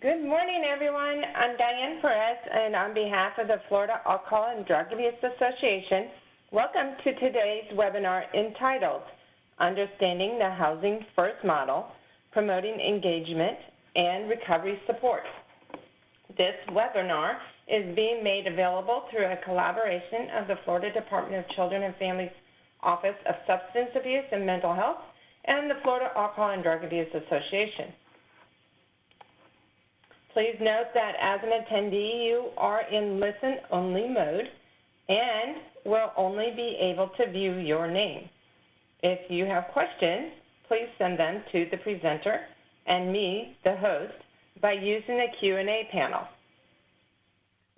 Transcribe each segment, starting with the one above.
Good morning, everyone. I'm Diane Perez, and on behalf of the Florida Alcohol and Drug Abuse Association, welcome to today's webinar entitled Understanding the Housing First Model, Promoting Engagement and Recovery Support. This webinar is being made available through a collaboration of the Florida Department of Children and Families Office of Substance Abuse and Mental Health and the Florida Alcohol and Drug Abuse Association. Please note that as an attendee, you are in listen-only mode and will only be able to view your name. If you have questions, please send them to the presenter and me, the host, by using the Q&A panel.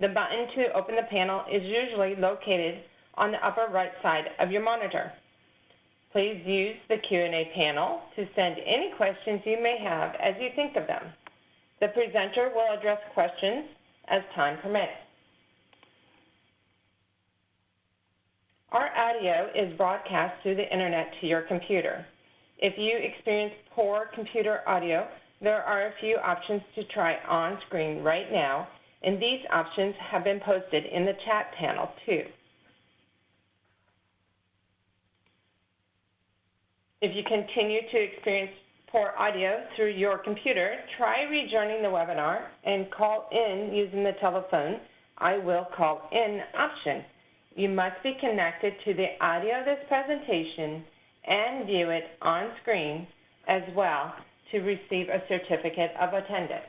The button to open the panel is usually located on the upper right side of your monitor. Please use the Q&A panel to send any questions you may have as you think of them. The presenter will address questions as time permits. Our audio is broadcast through the internet to your computer. If you experience poor computer audio, there are a few options to try on screen right now, and these options have been posted in the chat panel too. If you continue to experience poor audio through your computer, try rejoining the webinar and call in using the telephone I will call in option. You must be connected to the audio of this presentation and view it on screen as well to receive a certificate of attendance.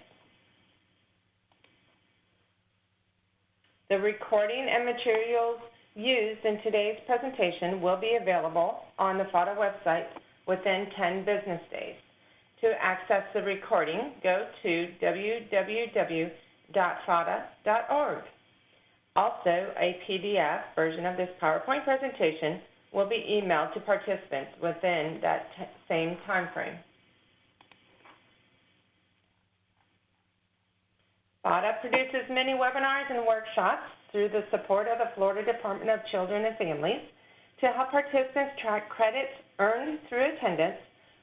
The recording and materials used in today's presentation will be available on the FADA website within 10 business days. To access the recording, go to www.fada.org. Also, a PDF version of this PowerPoint presentation will be emailed to participants within that same time frame. FADA produces many webinars and workshops through the support of the Florida Department of Children and Families. To help participants track credits earned through attendance,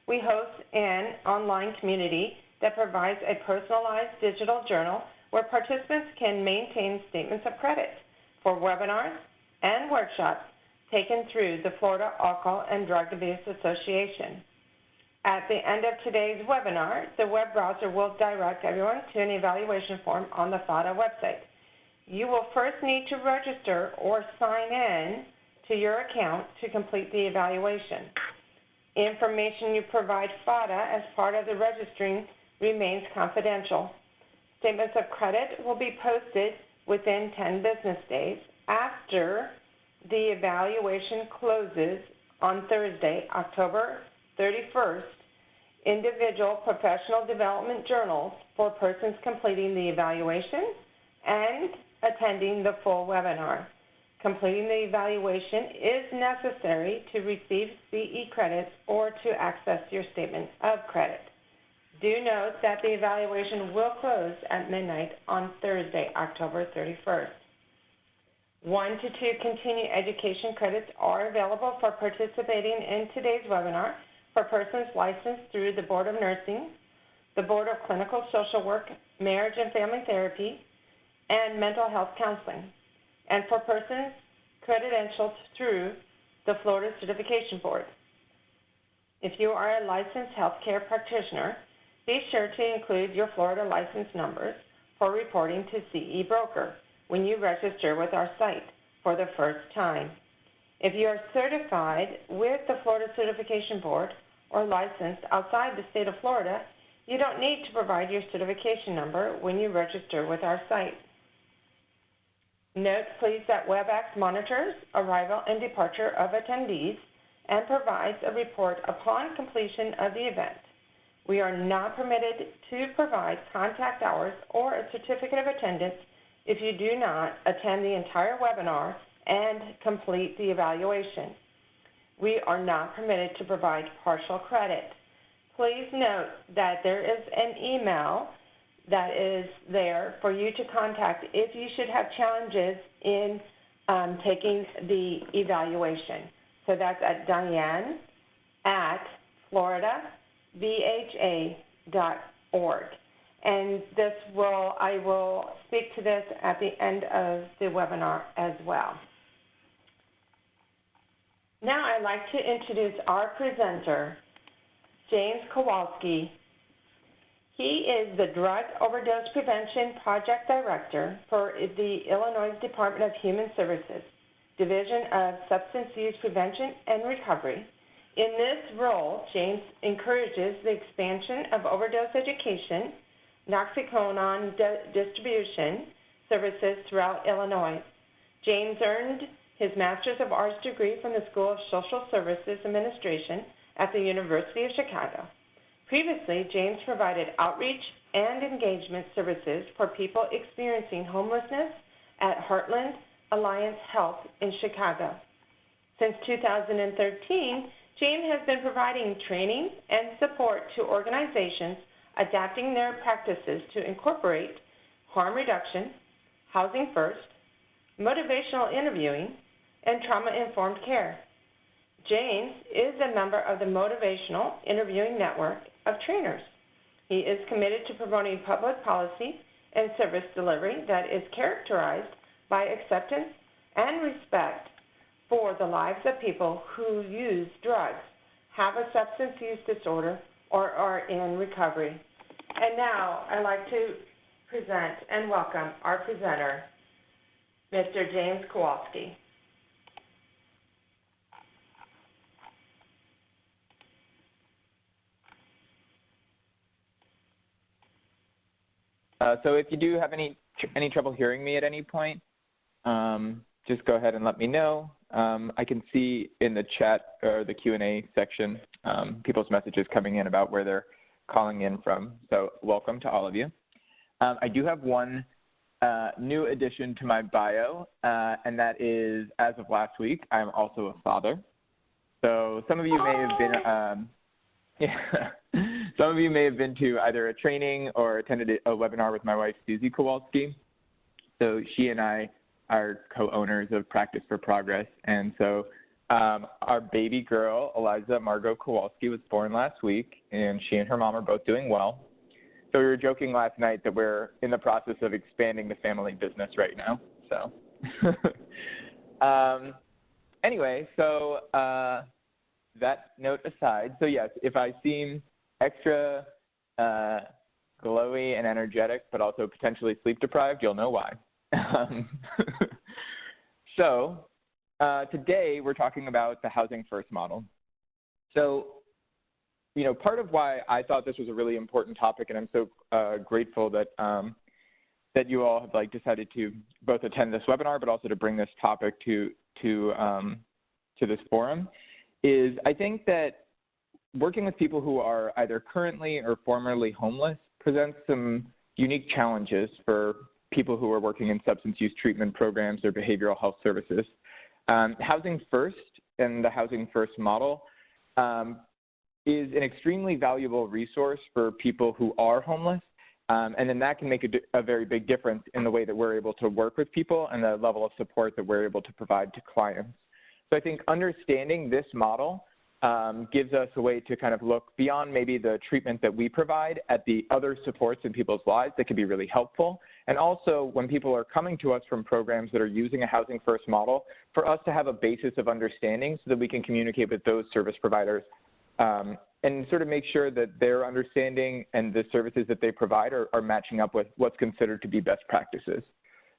we host an online community that provides a personalized digital journal where participants can maintain statements of credit for webinars and workshops taken through the Florida Alcohol and Drug Abuse Association. At the end of today's webinar, the web browser will direct everyone to an evaluation form on the FADA website. You will first need to register or sign in to your account to complete the evaluation. Information you provide FADA as part of the registering remains confidential. Statements of credit will be posted within 10 business days after the evaluation closes on Thursday, October 31st. Individual professional development journals for persons completing the evaluation and attending the full webinar. Completing the evaluation is necessary to receive CE credits or to access your statement of credit. Do note that the evaluation will close at midnight on Thursday, October 31st. 1 to 2 continuing education credits are available for participating in today's webinar for persons licensed through the Board of Nursing, the Board of Clinical Social Work, Marriage and Family Therapy, and Mental Health Counseling, and for persons credentialed through the Florida Certification Board. If you are a licensed healthcare practitioner, be sure to include your Florida license numbers for reporting to CE Broker when you register with our site for the first time. If you are certified with the Florida Certification Board or licensed outside the state of Florida, you don't need to provide your certification number when you register with our site. Note, please, that WebEx monitors arrival and departure of attendees and provides a report upon completion of the event. We are not permitted to provide contact hours or a certificate of attendance if you do not attend the entire webinar and complete the evaluation. We are not permitted to provide partial credit. Please note that there is an email that is there for you to contact if you should have challenges in taking the evaluation. So that's at Diane@floridabha.org. And I will speak to this at the end of the webinar as well. Now I'd like to introduce our presenter, James Kowalsky. He is the Drug Overdose Prevention Project Director for the Illinois Department of Human Services, Division of Substance Use Prevention and Recovery. In this role, James encourages the expansion of overdose education, Noxicodone distribution services throughout Illinois. James earned his Master's of Arts degree from the School of Social Services Administration at the University of Chicago. Previously, James provided outreach and engagement services for people experiencing homelessness at Heartland Alliance Health in Chicago. Since 2013, James has been providing training and support to organizations adapting their practices to incorporate harm reduction, housing first, motivational interviewing, and trauma-informed care. James is a member of the Motivational Interviewing Network of Trainers. He is committed to promoting public policy and service delivery that is characterized by acceptance and respect for the lives of people who use drugs, have a substance use disorder, or are in recovery. And now I'd like to present and welcome our presenter, Mr. James Kowalsky. So if you do have any trouble hearing me at any point, just go ahead and let me know. I can see in the chat or the Q&A section people's messages coming in about where they're calling in from. So welcome to all of you. I do have one new addition to my bio, and that is, as of last week, I'm also a father. So some of you may have been, some of you may have been to either a training or attended a webinar with my wife, Susie Kowalski. So she and I are co-owners of Practice for Progress. And so our baby girl, Eliza Margot Kowalski, was born last week, and she and her mom are both doing well. So we were joking last night that we're in the process of expanding the family business right now. So anyway, so that note aside, so yes, if I seem extra glowy and energetic, but also potentially sleep deprived, you'll know why. So today we're talking about the housing first model. So, you know, part of why I thought this was a really important topic, and I'm so grateful that that you all have decided to both attend this webinar, but also to bring this topic to this forum, is I think that working with people who are either currently or formerly homeless presents some unique challenges for people who are working in substance use treatment programs or behavioral health services. Housing First and the Housing First model is an extremely valuable resource for people who are homeless, and then that can make a very big difference in the way that we're able to work with people and the level of support that we're able to provide to clients. So I think understanding this model gives us a way to kind of look beyond maybe the treatment that we provide at the other supports in people's lives that can be really helpful. And also when people are coming to us from programs that are using a housing first model, for us to have a basis of understanding so that we can communicate with those service providers and sort of make sure that their understanding and the services that they provide are matching up with what's considered to be best practices.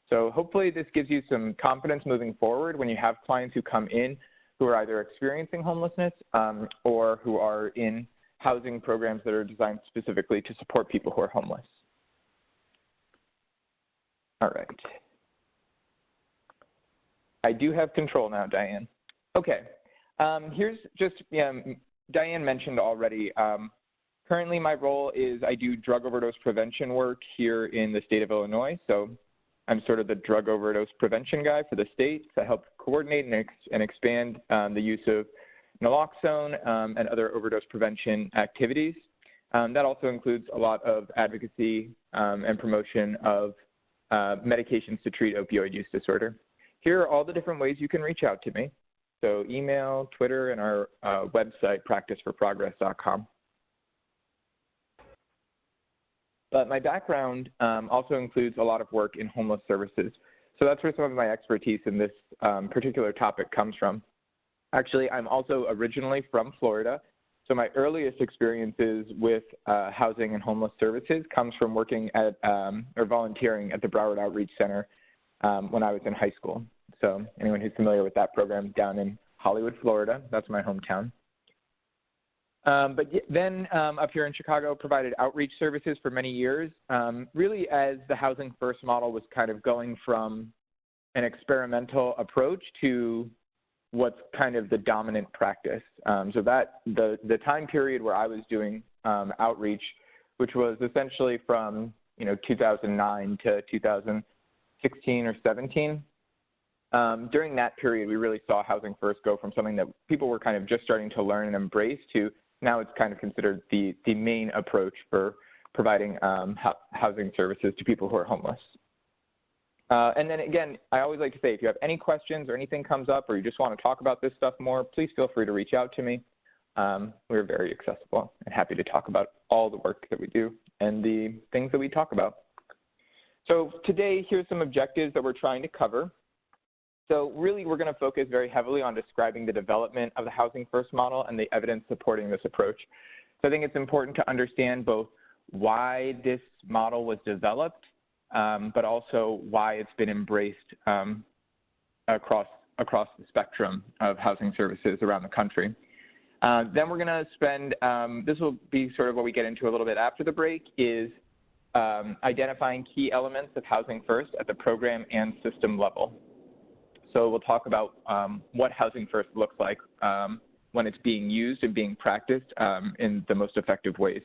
So hopefully this gives you some confidence moving forward when you have clients who come in who are either experiencing homelessness or who are in housing programs that are designed specifically to support people who are homeless. All right. I do have control now, Diane. Okay. Here's just, Diane mentioned already, currently my role is I do drug overdose prevention work here in the state of Illinois. So I'm sort of the drug overdose prevention guy for the state to help coordinate and expand the use of naloxone and other overdose prevention activities. That also includes a lot of advocacy and promotion of medications to treat opioid use disorder. Here are all the different ways you can reach out to me. So email, Twitter, and our website, practiceforprogress.com. But But my background also includes a lot of work in homeless services. So that's where some of my expertise in this particular topic comes from. Actually, I'm also originally from Florida. So my earliest experiences with housing and homeless services comes from working at or volunteering at the Broward Outreach Center when I was in high school. So anyone who's familiar with that program down in Hollywood, Florida, that's my hometown. But then up here in Chicago, provided outreach services for many years, really as the Housing First model was kind of going from an experimental approach to what's kind of the dominant practice. So that the time period where I was doing outreach, which was essentially from 2009 to 2016 or 17, during that period, we really saw Housing First go from something that people were kind of just starting to learn and embrace to now it's kind of considered the main approach for providing housing services to people who are homeless. And then again, I always like to say, if you have any questions or anything comes up or you just want to talk about this stuff more, please feel free to reach out to me. We're very accessible and happy to talk about all the work that we do and the things that we talk about. So today, here's some objectives that we're trying to cover. So really, we're going to focus very heavily on describing the development of the Housing First model and the evidence supporting this approach. So I think it's important to understand both why this model was developed, but also why it's been embraced across the spectrum of housing services around the country. Then we're going to spend, this will be sort of what we get into a little bit after the break, is identifying key elements of Housing First at the program and system level. So we'll talk about what Housing First looks like when it's being used and being practiced in the most effective ways.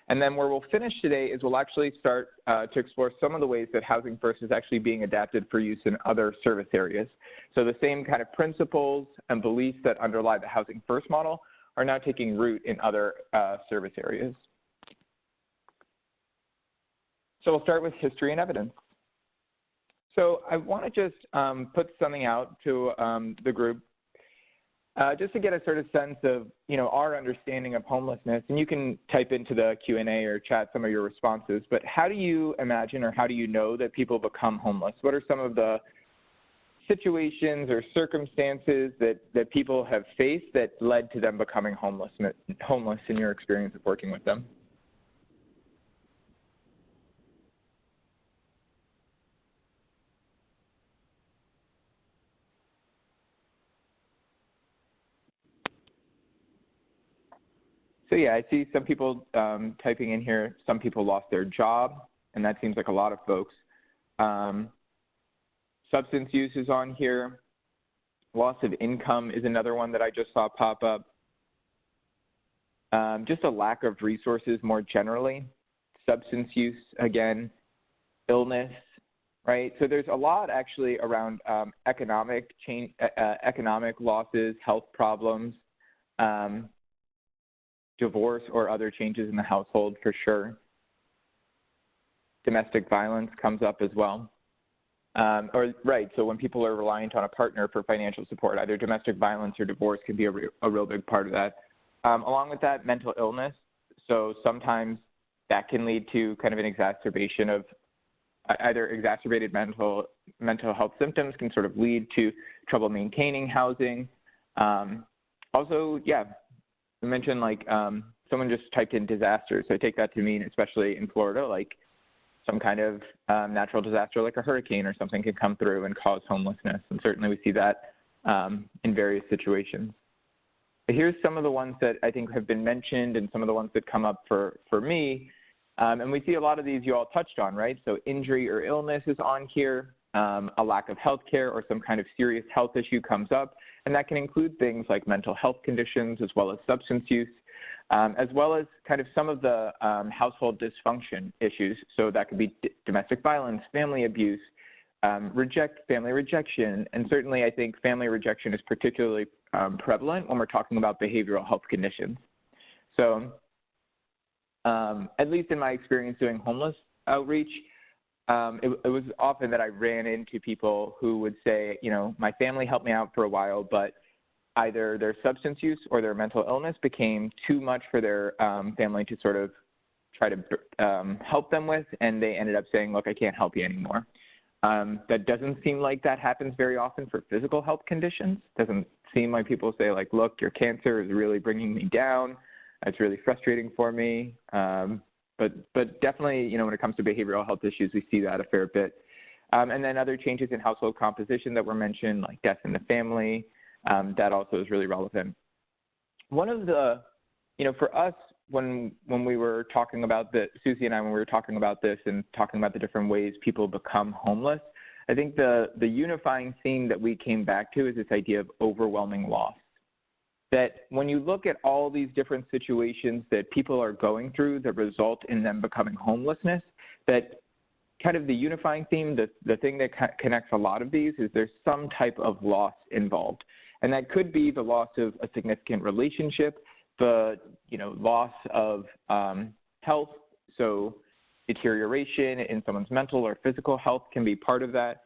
And then where we'll finish today is we'll actually start to explore some of the ways that Housing First is actually being adapted for use in other service areas. So the same kind of principles and beliefs that underlie the Housing First model are now taking root in other service areas. So we'll start with history and evidence. So I want to just put something out to the group just to get a sort of sense of, our understanding of homelessness. And you can type into the Q&A or chat some of your responses. But how do you imagine or how do you know that people become homeless? What are some of the situations or circumstances that people have faced that led to them becoming homeless in your experience of working with them? So yeah, I see some people typing in here, some people lost their job, and that seems like a lot of folks. Substance use is on here. Loss of income is another one that I just saw pop up. Just a lack of resources more generally. Substance use, again, illness, right? So there's a lot actually around economic losses, health problems, divorce or other changes in the household for sure. Domestic violence comes up as well. So when people are reliant on a partner for financial support, either domestic violence or divorce can be a real big part of that. Along with that, mental illness. So sometimes that can lead to kind of an exacerbation of either exacerbated mental health symptoms can sort of lead to trouble maintaining housing. Also, yeah, I mentioned like someone just typed in disasters. So I take that to mean, especially in Florida, like some kind of natural disaster like a hurricane or something can come through and cause homelessness. And certainly we see that in various situations. But here's some of the ones that I think have been mentioned and some of the ones that come up for me. And we see a lot of these you all touched on, right? So injury or illness is on here. A lack of health care or some kind of serious health issue comes up. And that can include things like mental health conditions as well as substance use, as well as kind of some of the household dysfunction issues. So that could be domestic violence, family abuse, family rejection. And certainly I think family rejection is particularly prevalent when we're talking about behavioral health conditions. So at least in my experience doing homeless outreach, it was often that I ran into people who would say, my family helped me out for a while, but either their substance use or their mental illness became too much for their family to sort of try to help them with, and they ended up saying, look, I can't help you anymore. That doesn't seem like that happens very often for physical health conditions. Doesn't seem like people say, like, look, your cancer is really bringing me down. It's really frustrating for me. But definitely, you know, when it comes to behavioral health issues, we see that a fair bit. And then other changes in household composition that were mentioned, like death in the family, that also is really relevant. One of the, you know, for us, when we were talking about Susie and I, when we were talking about this and talking about the different ways people become homeless, I think the unifying theme that we came back to is this idea of overwhelming loss. That when you look at all these different situations that people are going through that result in them becoming homelessness, that kind of the unifying theme, the thing that connects a lot of these is there's some type of loss involved. And that could be the loss of a significant relationship, the, you know, loss of health, so deterioration in someone's mental or physical health can be part of that,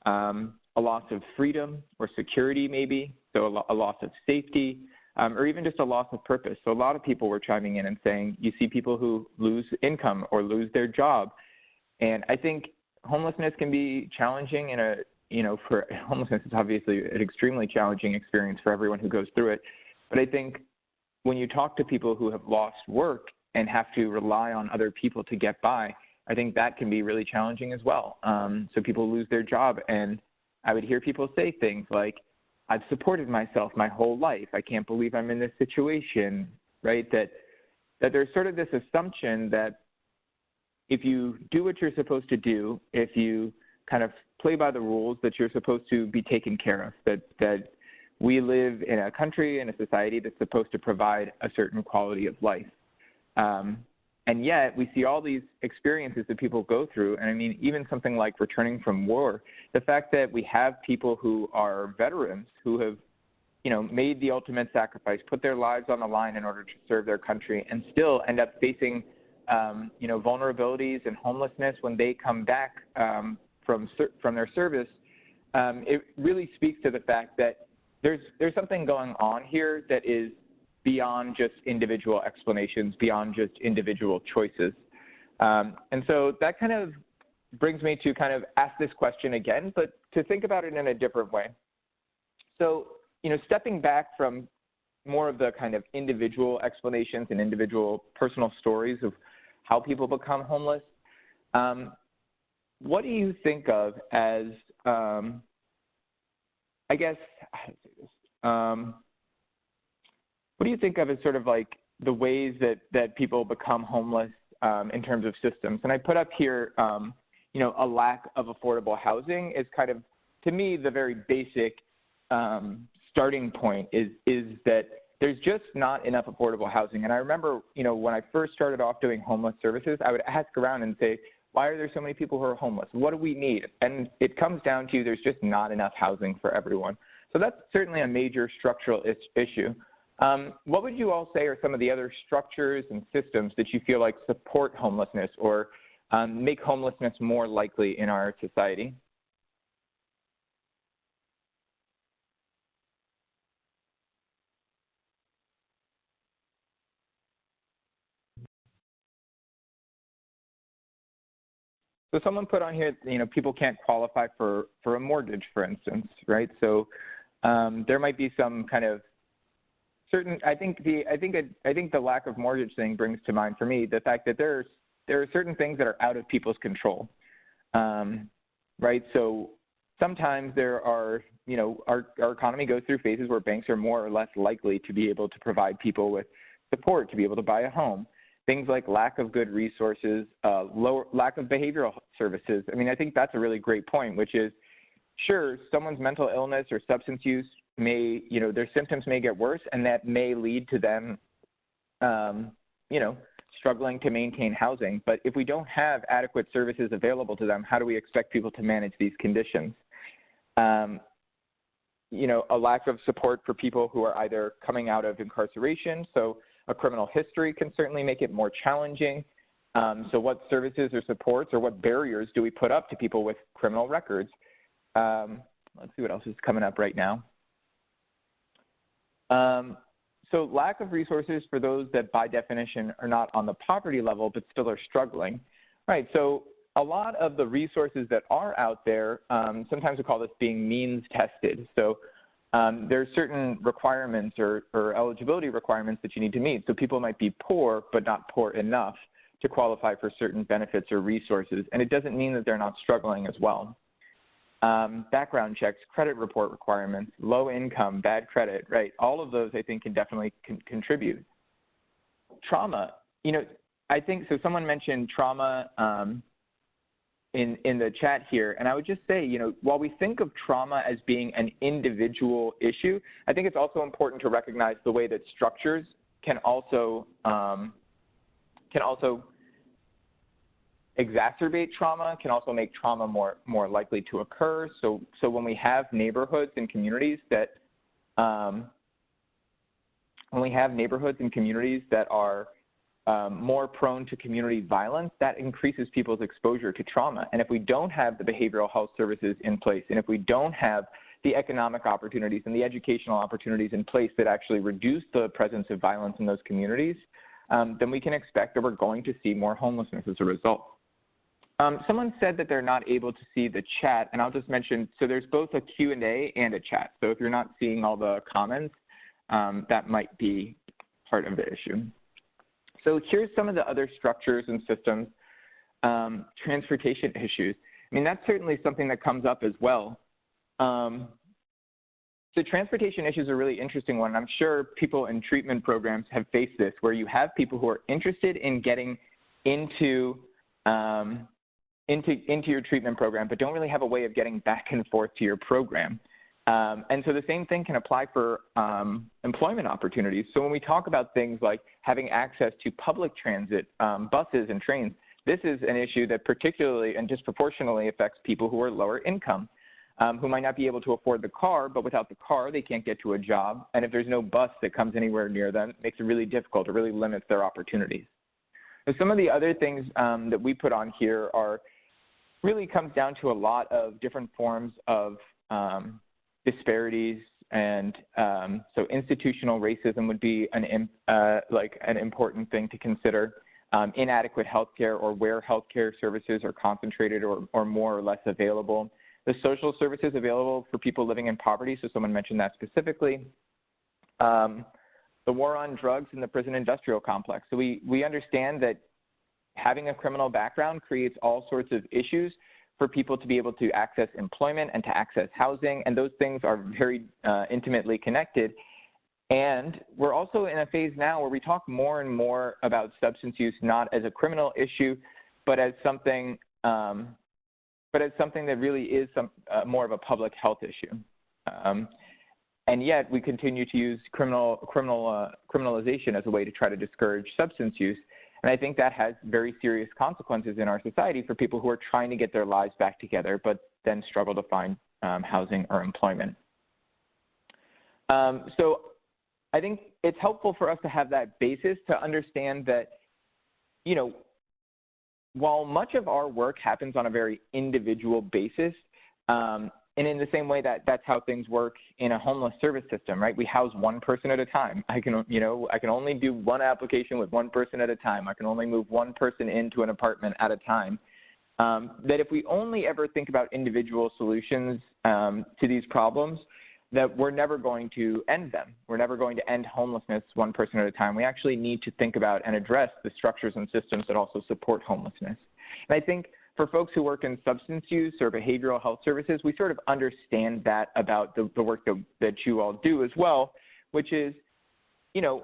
a loss of freedom or security maybe, so a loss of safety, or even just a loss of purpose. So a lot of people were chiming in and saying, you see people who lose income or lose their job. And I think homelessness can be challenging in a, you know, for homelessness is obviously an extremely challenging experience for everyone who goes through it. But I think when you talk to people who have lost work and have to rely on other people to get by, I think that can be really challenging as well. So people lose their job, and I would hear people say things like, I've supported myself my whole life. I can't believe I'm in this situation, right? That there's sort of this assumption that if you do what you're supposed to do, if you kind of play by the rules, that you're supposed to be taken care of, that we live in a country and a society that's supposed to provide a certain quality of life. And yet we see all these experiences that people go through. And I mean, even something like returning from war, the fact that we have people who are veterans who have, you know, made the ultimate sacrifice, put their lives on the line in order to serve their country, and still end up facing, you know, vulnerabilities and homelessness when they come back from their service. It really speaks to the fact that there's something going on here that is beyond just individual explanations, beyond just individual choices. And so that kind of brings me to kind of ask this question again, but to think about it in a different way. So, you know, stepping back from more of the kind of individual explanations and individual personal stories of how people become homeless, what do you think of as, I guess, how to say this? What do you think of as sort of like the ways that people become homeless in terms of systems? And I put up here, you know, a lack of affordable housing is kind of, to me, the very basic starting point is that there's just not enough affordable housing. And I remember, you know, when I first started off doing homeless services, I would ask around and say, why are there so many people who are homeless? What do we need? And it comes down to there's just not enough housing for everyone. So that's certainly a major structural issue. What would you all say are some of the other structures and systems that you feel like support homelessness or make homelessness more likely in our society? So someone put on here, you know, people can't qualify for a mortgage, for instance, right? So there might be some kind of certain. I think the lack of mortgage thing brings to mind for me the fact that there are certain things that are out of people's control, right? So sometimes there are, you know, our economy goes through phases where banks are more or less likely to be able to provide people with support to be able to buy a home. Things like lack of good resources, lack of behavioral services. I mean, I think that's a really great point, which is, sure, someone's mental illness or substance use may, you know, their symptoms may get worse, and that may lead to them, you know, struggling to maintain housing. But if we don't have adequate services available to them, how do we expect people to manage these conditions? You know, a lack of support for people who are either coming out of incarceration. So a criminal history can certainly make it more challenging. So what services or supports or what barriers do we put up to people with criminal records? Let's see what else is coming up right now. so lack of resources for those that by definition are not on the poverty level but still are struggling, right? So a lot of the resources that are out there, sometimes we call this being means tested. So there are certain requirements or eligibility requirements that you need to meet. So people might be poor but not poor enough to qualify for certain benefits or resources, and it doesn't mean that they're not struggling as well. Background checks, credit report requirements, low income, bad credit, right? All of those I think can definitely contribute. Trauma, you know, I think, so someone mentioned trauma in the chat here, and I would just say, you know, while we think of trauma as being an individual issue, I think it's also important to recognize the way that structures can also exacerbate trauma, can also make trauma more likely to occur. So when we have neighborhoods and communities that are more prone to community violence, that increases people's exposure to trauma. And if we don't have the behavioral health services in place, and if we don't have the economic opportunities and the educational opportunities in place that actually reduce the presence of violence in those communities, then we can expect that we're going to see more homelessness as a result. Someone said that they're not able to see the chat, and I'll just mention, so there's both a Q&A and a chat. So if you're not seeing all the comments, that might be part of the issue. So here's some of the other structures and systems. Transportation issues. I mean, that's certainly something that comes up as well. So transportation issues are a really interesting one. I'm sure people in treatment programs have faced this, where you have people who are interested in getting into your treatment program, but don't really have a way of getting back and forth to your program. And so the same thing can apply for employment opportunities. So when we talk about things like having access to public transit, buses and trains, this is an issue that particularly and disproportionately affects people who are lower income, who might not be able to afford the car, but without the car, they can't get to a job. And if there's no bus that comes anywhere near them, it makes it really difficult. It really limits their opportunities. So some of the other things that we put on here really comes down to a lot of different forms of disparities, and so institutional racism would be an important thing to consider. Inadequate healthcare, or where healthcare services are concentrated or more or less available. The social services available for people living in poverty, so someone mentioned that specifically. The war on drugs in the prison industrial complex. So we understand that having a criminal background creates all sorts of issues for people to be able to access employment and to access housing, and those things are very intimately connected. And we're also in a phase now where we talk more and more about substance use not as a criminal issue, but as something that really is more of a public health issue. And yet we continue to use criminalization as a way to try to discourage substance use. And I think that has very serious consequences in our society for people who are trying to get their lives back together, but then struggle to find housing or employment. So I think it's helpful for us to have that basis to understand that, you know, while much of our work happens on a very individual basis, and in the same way that that's how things work in a homeless service system, right? We house one person at a time. I can only do one application with one person at a time. I can only move one person into an apartment at a time. That if we only ever think about individual solutions to these problems, that we're never going to end them. We're never going to end homelessness one person at a time. We actually need to think about and address the structures and systems that also support homelessness. And I think for folks who work in substance use or behavioral health services, we sort of understand that about the work that you all do as well, which is, you know,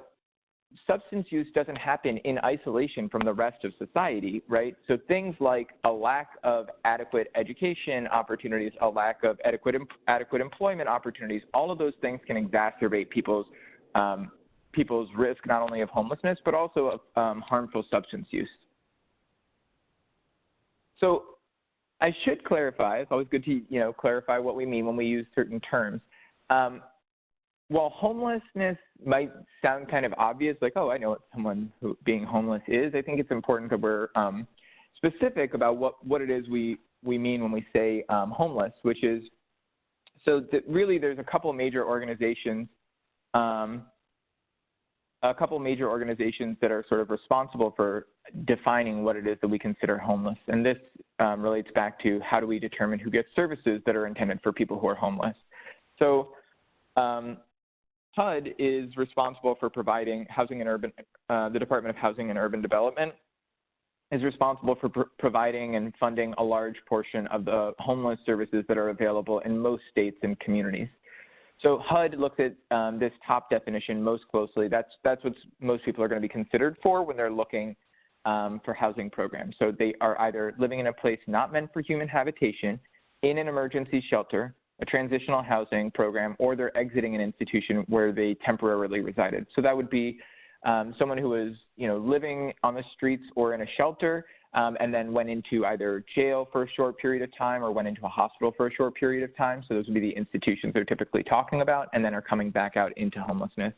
substance use doesn't happen in isolation from the rest of society, right? So things like a lack of adequate education opportunities, a lack of adequate employment opportunities, all of those things can exacerbate people's risk not only of homelessness, but also of harmful substance use. So I should clarify, it's always good to, clarify what we mean when we use certain terms. While homelessness might sound kind of obvious, like, oh, I know what someone being homeless is, I think it's important that we're specific about what it is we mean when we say homeless, which is, so that really there's a couple major organizations a couple major organizations that are sort of responsible for defining what it is that we consider homeless. And this relates back to how do we determine who gets services that are intended for people who are homeless. So HUD is responsible for providing housing and urban, the Department of Housing and Urban Development is responsible for providing and funding a large portion of the homeless services that are available in most states and communities. So HUD looks at this top definition most closely. That's what most people are going to be considered for when they're looking for housing programs. So they are either living in a place not meant for human habitation, in an emergency shelter, a transitional housing program, or they're exiting an institution where they temporarily resided. So that would be someone who was, living on the streets or in a shelter, and then went into either jail for a short period of time or went into a hospital for a short period of time. So those would be the institutions they're typically talking about, and then are coming back out into homelessness.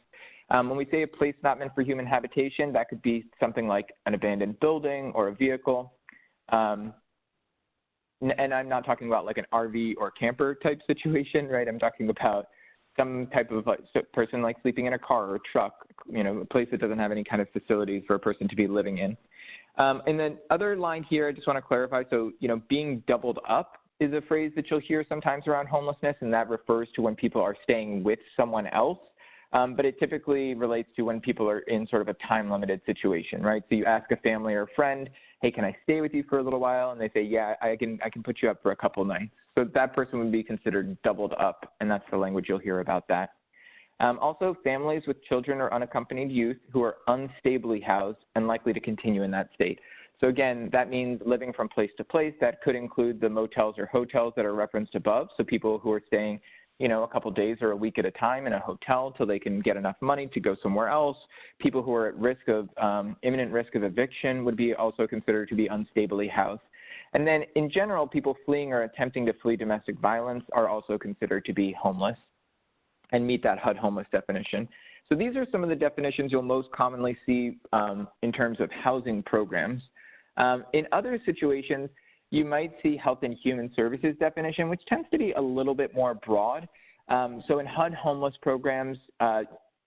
When we say a place not meant for human habitation, that could be something like an abandoned building or a vehicle. And I'm not talking about like an RV or camper type situation, right? I'm talking about some type of person like sleeping in a car or a truck, a place that doesn't have any kind of facilities for a person to be living in. And then other line here, I just want to clarify. So, being doubled up is a phrase that you'll hear sometimes around homelessness, and that refers to when people are staying with someone else. But it typically relates to when people are in sort of a time-limited situation, right? So you ask a family or a friend, hey, can I stay with you for a little while? And they say, yeah, I can put you up for a couple nights. So that person would be considered doubled up, and that's the language you'll hear about that. Also, families with children or unaccompanied youth who are unstably housed and likely to continue in that state. So again, that means living from place to place. That could include the motels or hotels that are referenced above. So people who are staying, a couple days or a week at a time in a hotel till they can get enough money to go somewhere else. People who are at risk of, imminent risk of eviction would be also considered to be unstably housed. And then in general, people fleeing or attempting to flee domestic violence are also considered to be homeless and meet that HUD homeless definition. So these are some of the definitions you'll most commonly see in terms of housing programs. In other situations, you might see Health and Human Services definition, which tends to be a little bit more broad. So in HUD homeless programs,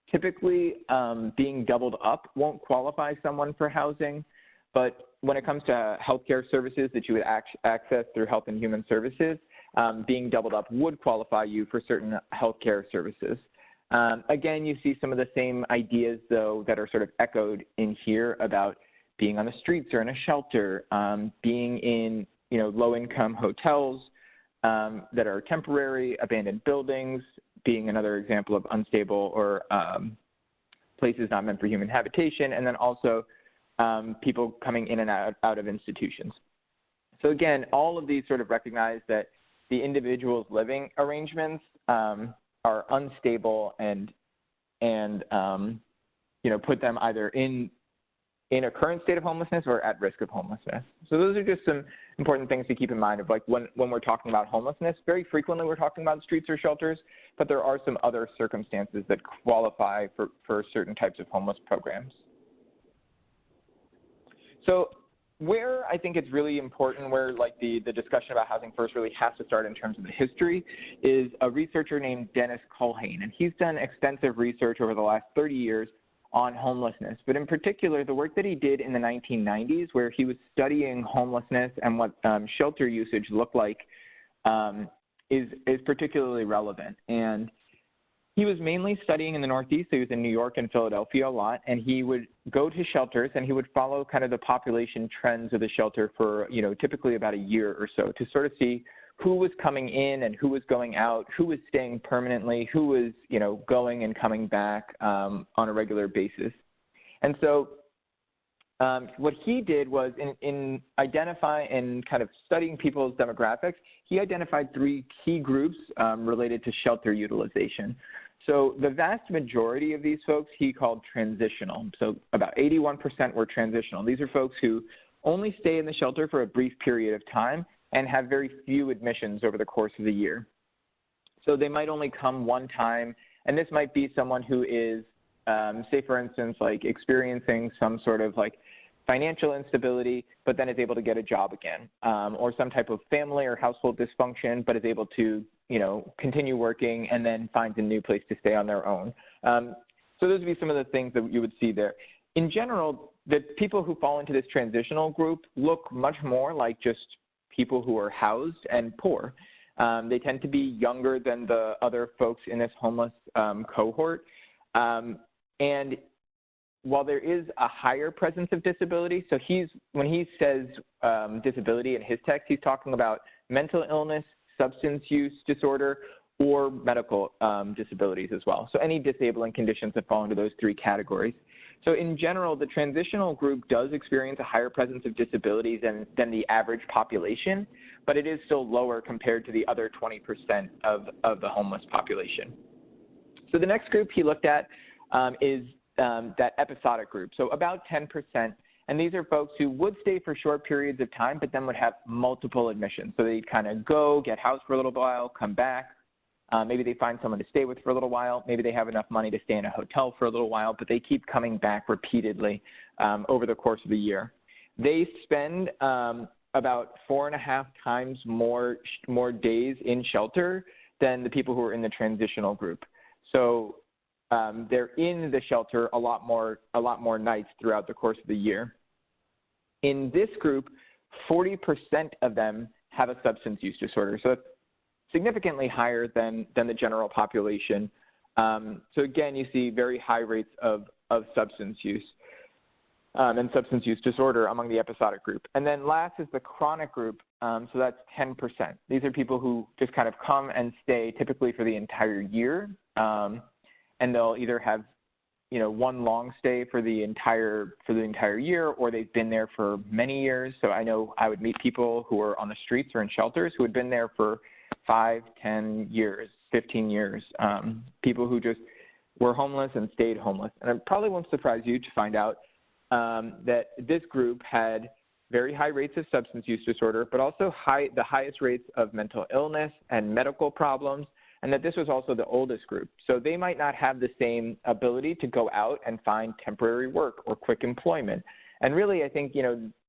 typically being doubled up won't qualify someone for housing, but when it comes to healthcare services that you would access through Health and Human Services, being doubled up would qualify you for certain healthcare services. Again, you see some of the same ideas, though, that are sort of echoed in here about being on the streets or in a shelter, being in low-income hotels that are temporary, abandoned buildings, being another example of unstable or places not meant for human habitation, and then also people coming in and out of institutions. So again, all of these sort of recognize that the individual's living arrangements are unstable and put them either in a current state of homelessness or at risk of homelessness. So those are just some important things to keep in mind of like when we're talking about homelessness. Very frequently we're talking about streets or shelters, but there are some other circumstances that qualify for certain types of homeless programs. So where I think it's really important, where like the discussion about Housing First really has to start in terms of the history, is a researcher named Dennis Culhane. And he's done extensive research over the last 30 years on homelessness, but in particular, the work that he did in the 1990s, where he was studying homelessness and what shelter usage looked like, is particularly relevant. And he was mainly studying in the Northeast. So he was in New York and Philadelphia a lot, and he would go to shelters and he would follow kind of the population trends of the shelter for, typically about a year or so to sort of see who was coming in and who was going out, who was staying permanently, who was, going and coming back on a regular basis. And so what he did was in identifying and kind of studying people's demographics, he identified three key groups related to shelter utilization. So the vast majority of these folks he called transitional. So about 81% were transitional. These are folks who only stay in the shelter for a brief period of time and have very few admissions over the course of the year. So they might only come one time, and this might be someone who is, say for instance, like experiencing some sort of like financial instability, but then is able to get a job again, or some type of family or household dysfunction, but is able to, continue working and then finds a new place to stay on their own. So those would be some of the things that you would see there. In general, the people who fall into this transitional group look much more like just people who are housed and poor. They tend to be younger than the other folks in this homeless cohort. And while there is a higher presence of disability, so when he says disability in his text, he's talking about mental illness, substance use disorder, or medical disabilities as well. So any disabling conditions that fall into those three categories. So in general, the transitional group does experience a higher presence of disabilities than the average population, but it is still lower compared to the other 20% of the homeless population. So the next group he looked at is that episodic group, so about 10%. And these are folks who would stay for short periods of time, but then would have multiple admissions. So they'd kind of go, get housed for a little while, come back. Maybe they find someone to stay with for a little while. Maybe they have enough money to stay in a hotel for a little while, but they keep coming back repeatedly over the course of the year. They spend about 4.5 times more days in shelter than the people who are in the transitional group. So they're in the shelter a lot more nights throughout the course of the year. In this group, 40% of them have a substance use disorder. So that's significantly higher than the general population. So again, you see very high rates of substance use and substance use disorder among the episodic group. And then last is the chronic group. So that's 10%. These are people who just kind of come and stay typically for the entire year. And they'll either have, one long stay for the entire year, or they've been there for many years. So I know I would meet people who are on the streets or in shelters who had been there for 5, 10 years, 15 years, people who just were homeless and stayed homeless. And it probably won't surprise you to find out that this group had very high rates of substance use disorder, but also the highest rates of mental illness and medical problems, and that this was also the oldest group. So they might not have the same ability to go out and find temporary work or quick employment. And really, I think,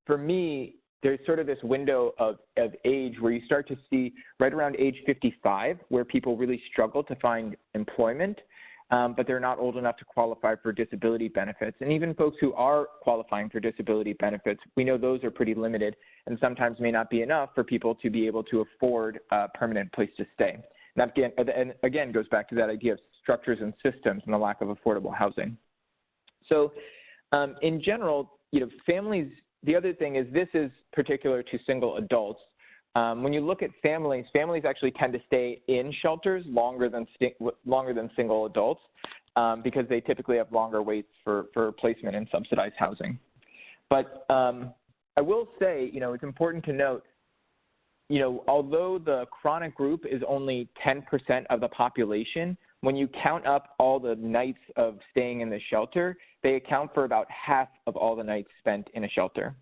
for me, there's sort of this window of age where you start to see right around age 55 where people really struggle to find employment, but they're not old enough to qualify for disability benefits. And even folks who are qualifying for disability benefits, we know those are pretty limited and sometimes may not be enough for people to be able to afford a permanent place to stay. And again, goes back to that idea of structures and systems and the lack of affordable housing. So in general, families, the other thing is this is particular to single adults. When you look at families actually tend to stay in shelters longer than single adults because they typically have longer waits for placement in subsidized housing. But I will say, it's important to note, although the chronic group is only 10% of the population, when you count up all the nights of staying in the shelter, they account for about half of all the nights spent in a shelter.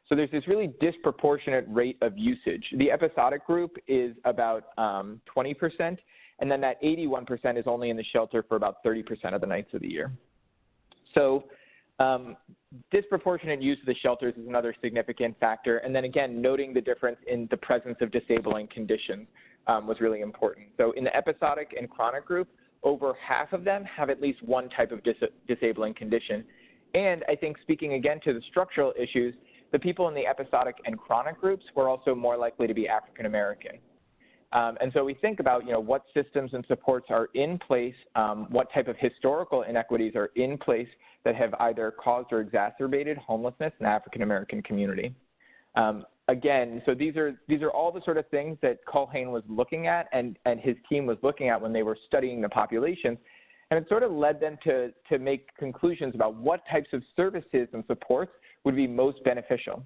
So there's this really disproportionate rate of usage. The episodic group is about 20%, and then that 81% is only in the shelter for about 30% of the nights of the year. So disproportionate use of the shelters is another significant factor. And then again, noting the difference in the presence of disabling conditions was really important. So in the episodic and chronic group, over half of them have at least one type of disabling condition. And I think speaking again to the structural issues, the people in the episodic and chronic groups were also more likely to be African American. And so we think about, what systems and supports are in place, what type of historical inequities are in place that have either caused or exacerbated homelessness in the African American community. Again, so these are all the sort of things that Culhane was looking at and his team was looking at when they were studying the populations. And it sort of led them to make conclusions about what types of services and supports would be most beneficial.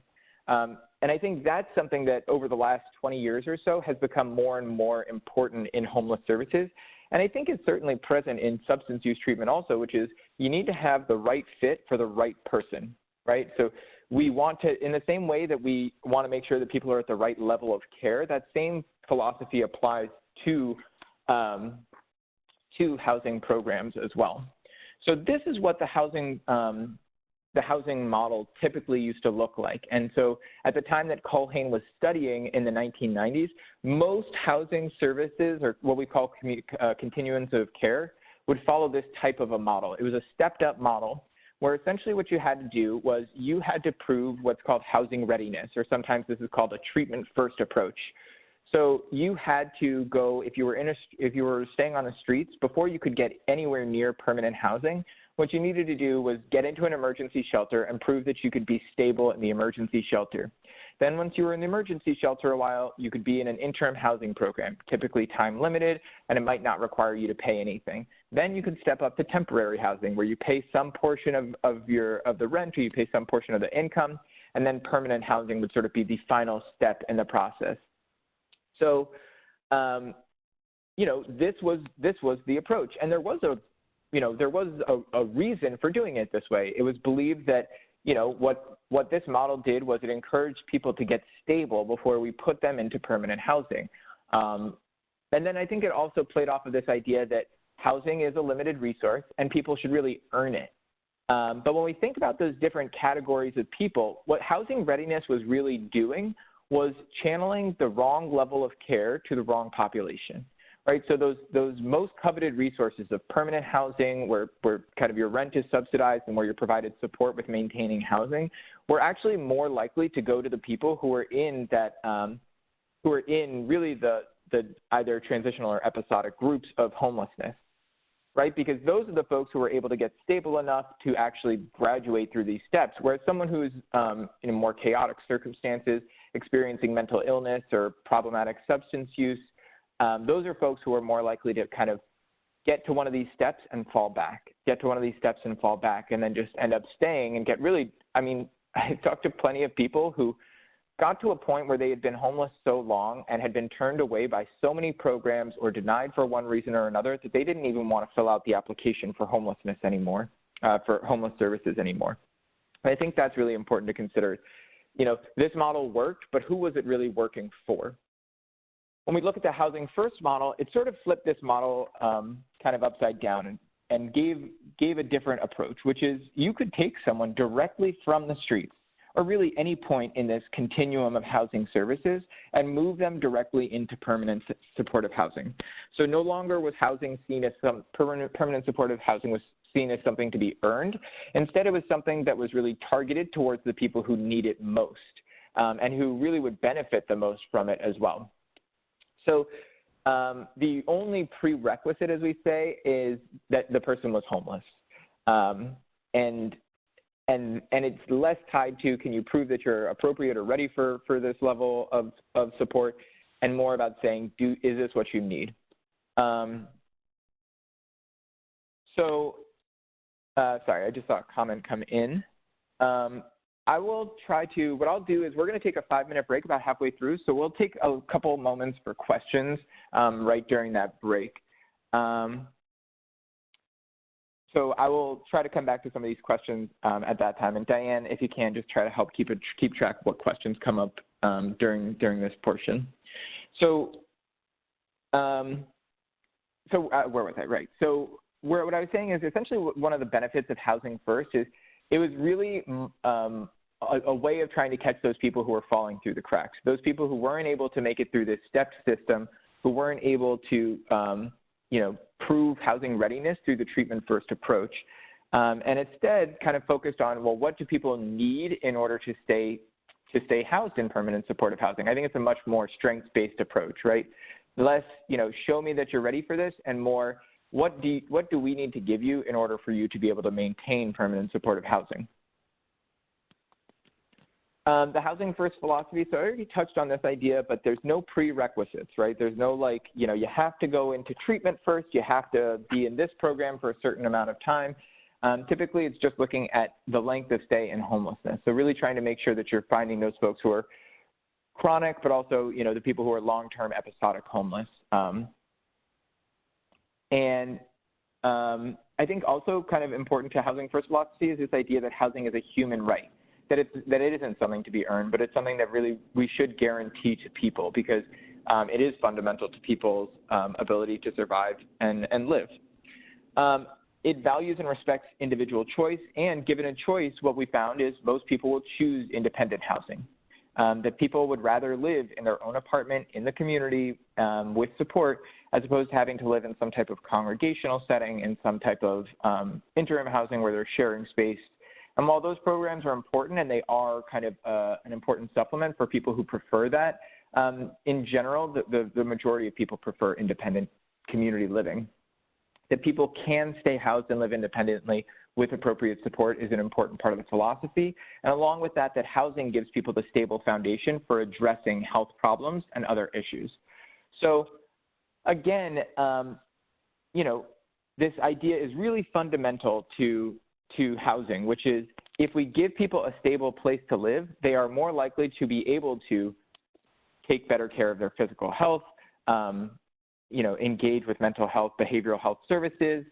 And I think that's something that over the last 20 years or so has become more and more important in homeless services. And I think it's certainly present in substance use treatment also, which is you need to have the right fit for the right person, right? So we want to, in the same way that we want to make sure that people are at the right level of care, that same philosophy applies to housing programs as well. So this is what the housing model typically used to look like. And so at the time that Culhane was studying in the 1990s, most housing services, or what we call continuums of care, would follow this type of a model. It was a stepped-up model where essentially what you had to do was you had to prove what's called housing readiness, or sometimes this is called a treatment-first approach. So you had to go, if you were staying on the streets, before you could get anywhere near permanent housing, what you needed to do was get into an emergency shelter and prove that you could be stable in the emergency shelter. Then once you were in the emergency shelter a while, you could be in an interim housing program, typically time limited, and it might not require you to pay anything. Then you could step up to temporary housing, where you pay some portion of the rent, or you pay some portion of the income, and then permanent housing would sort of be the final step in the process. So, this was the approach, and there was a reason for doing it this way. It was believed that, what this model did was it encouraged people to get stable before we put them into permanent housing. And then I think it also played off of this idea that housing is a limited resource and people should really earn it. But when we think about those different categories of people, what housing readiness was really doing was channeling the wrong level of care to the wrong population. Right, so those most coveted resources of permanent housing, where kind of your rent is subsidized and where you're provided support with maintaining housing, were actually more likely to go to the people who are in that, who are in really the either transitional or episodic groups of homelessness, right? Because those are the folks who are able to get stable enough to actually graduate through these steps, whereas someone who's in more chaotic circumstances, experiencing mental illness or problematic substance use, those are folks who are more likely to kind of get to one of these steps and fall back, and then just end up staying and get really, I talked to plenty of people who got to a point where they had been homeless so long and had been turned away by so many programs or denied for one reason or another that they didn't even want to fill out the application for homelessness anymore, for homeless services anymore. I think that's really important to consider. This model worked, but who was it really working for? When we look at the Housing First model, it sort of flipped this model kind of upside down and gave a different approach, which is you could take someone directly from the streets, or really any point in this continuum of housing services, and move them directly into permanent supportive housing. So no longer was housing seen as some permanent supportive housing was seen as something to be earned. Instead, it was something that was really targeted towards the people who need it most, and who really would benefit the most from it as well. So the only prerequisite, as we say, is that the person was homeless. And it's less tied to, can you prove that you're appropriate or ready for this level of support, and more about saying, is this what you need? Sorry, I just saw a comment come in. I will try to, what I'll do is we're going to take a 5-minute break about halfway through, so we'll take a couple moments for questions right during that break. So I will try to come back to some of these questions at that time. And Diane, if you can, just try to help keep track of what questions come up during this portion. So, where was I? Right. So what I was saying is essentially one of the benefits of Housing First is it was really a way of trying to catch those people who are falling through the cracks, those people who weren't able to make it through this stepped system, who weren't able to, prove housing readiness through the treatment first approach, and instead kind of focused on, well, what do people need in order to stay housed in permanent supportive housing? I think it's a much more strengths-based approach, right? Less, show me that you're ready for this, and more, what do we need to give you in order for you to be able to maintain permanent supportive housing? The Housing First philosophy, so I already touched on this idea, but there's no prerequisites, right? There's no you have to go into treatment first, you have to be in this program for a certain amount of time. Typically, it's just looking at the length of stay in homelessness. So really trying to make sure that you're finding those folks who are chronic, but also, the people who are long-term episodic homeless. I think also kind of important to Housing First philosophy is this idea that housing is a human right. That it isn't something to be earned, but it's something that really we should guarantee to people, because it is fundamental to people's ability to survive and live. It values and respects individual choice, and given a choice, what we found is most people will choose independent housing. that people would rather live in their own apartment in the community with support as opposed to having to live in some type of congregational setting, in some type of interim housing where they're sharing space. And while those programs are important and they are kind of an important supplement for people who prefer that, in general, the majority of people prefer independent community living. That people can stay housed and live independently with appropriate support is an important part of the philosophy. And along with that, that housing gives people the stable foundation for addressing health problems and other issues. So again, you know, this idea is really fundamental to housing, which is if we give people a stable place to live, they are more likely to be able to take better care of their physical health, you know, engage with mental health, behavioral health services,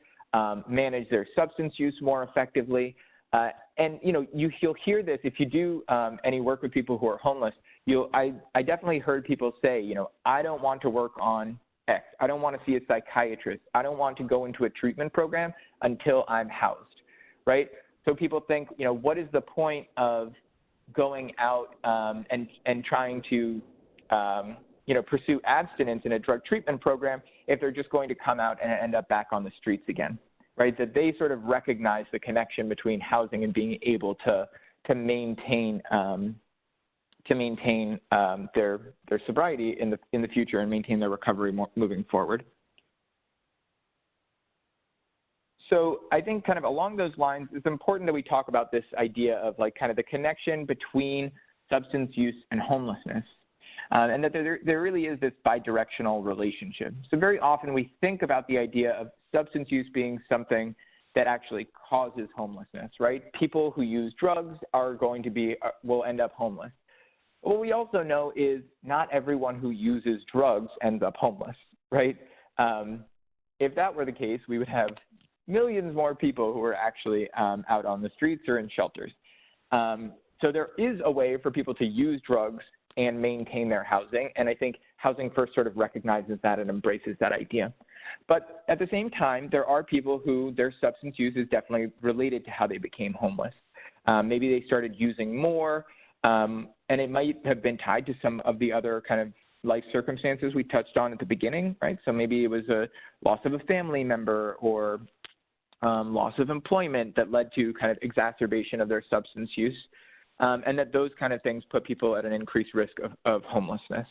manage their substance use more effectively. And, you know, you'll hear this if you do any work with people who are homeless. I definitely heard people say, you know, I don't want to work on X. I don't want to see a psychiatrist. I don't want to go into a treatment program until I'm housed, right? So people think, you know, what is the point of going out and trying to, you know, pursue abstinence in a drug treatment program if they're just going to come out and end up back on the streets again, right? That they sort of recognize the connection between housing and being able to maintain their sobriety in the future and maintain their recovery moving forward. So I think kind of along those lines, it's important that we talk about this idea of like kind of the connection between substance use and homelessness. And that there really is this bidirectional relationship. So very often we think about the idea of substance use being something that actually causes homelessness, right? People who use drugs are going to will end up homeless. What we also know is not everyone who uses drugs ends up homeless, right? If that were the case, we would have millions more people who are actually out on the streets or in shelters. So there is a way for people to use drugs and maintain their housing. And I think Housing First sort of recognizes that and embraces that idea. But at the same time, there are people who their substance use is definitely related to how they became homeless. Maybe they started using more, and it might have been tied to some of the other kind of life circumstances we touched on at the beginning, right? So maybe it was a loss of a family member or loss of employment that led to kind of exacerbation of their substance use. And that those kind of things put people at an increased risk of homelessness.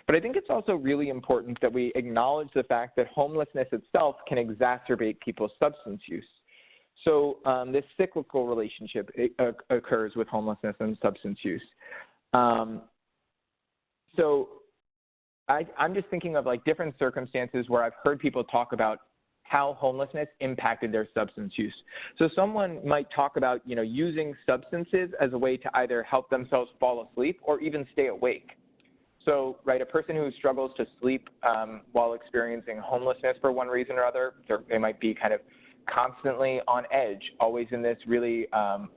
But I think it's also really important that we acknowledge the fact that homelessness itself can exacerbate people's substance use. So this cyclical relationship occurs with homelessness and substance use. So I'm just thinking of like different circumstances where I've heard people talk about how homelessness impacted their substance use. So someone might talk about, you know, using substances as a way to either help themselves fall asleep or even stay awake. So, right, a person who struggles to sleep while experiencing homelessness for one reason or other, they might be kind of constantly on edge, always in this really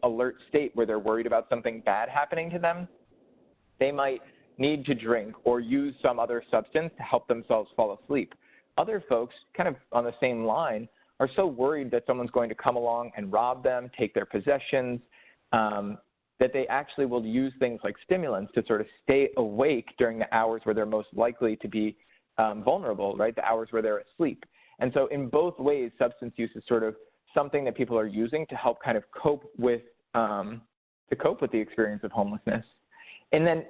alert state where they're worried about something bad happening to them. They might need to drink or use some other substance to help themselves fall asleep. Other folks, kind of on the same line, are so worried that someone's going to come along and rob them, take their possessions, that they actually will use things like stimulants to sort of stay awake during the hours where they're most likely to be vulnerable, right, the hours where they're asleep. And so in both ways, substance use is sort of something that people are using to help kind of cope with the experience of homelessness. And then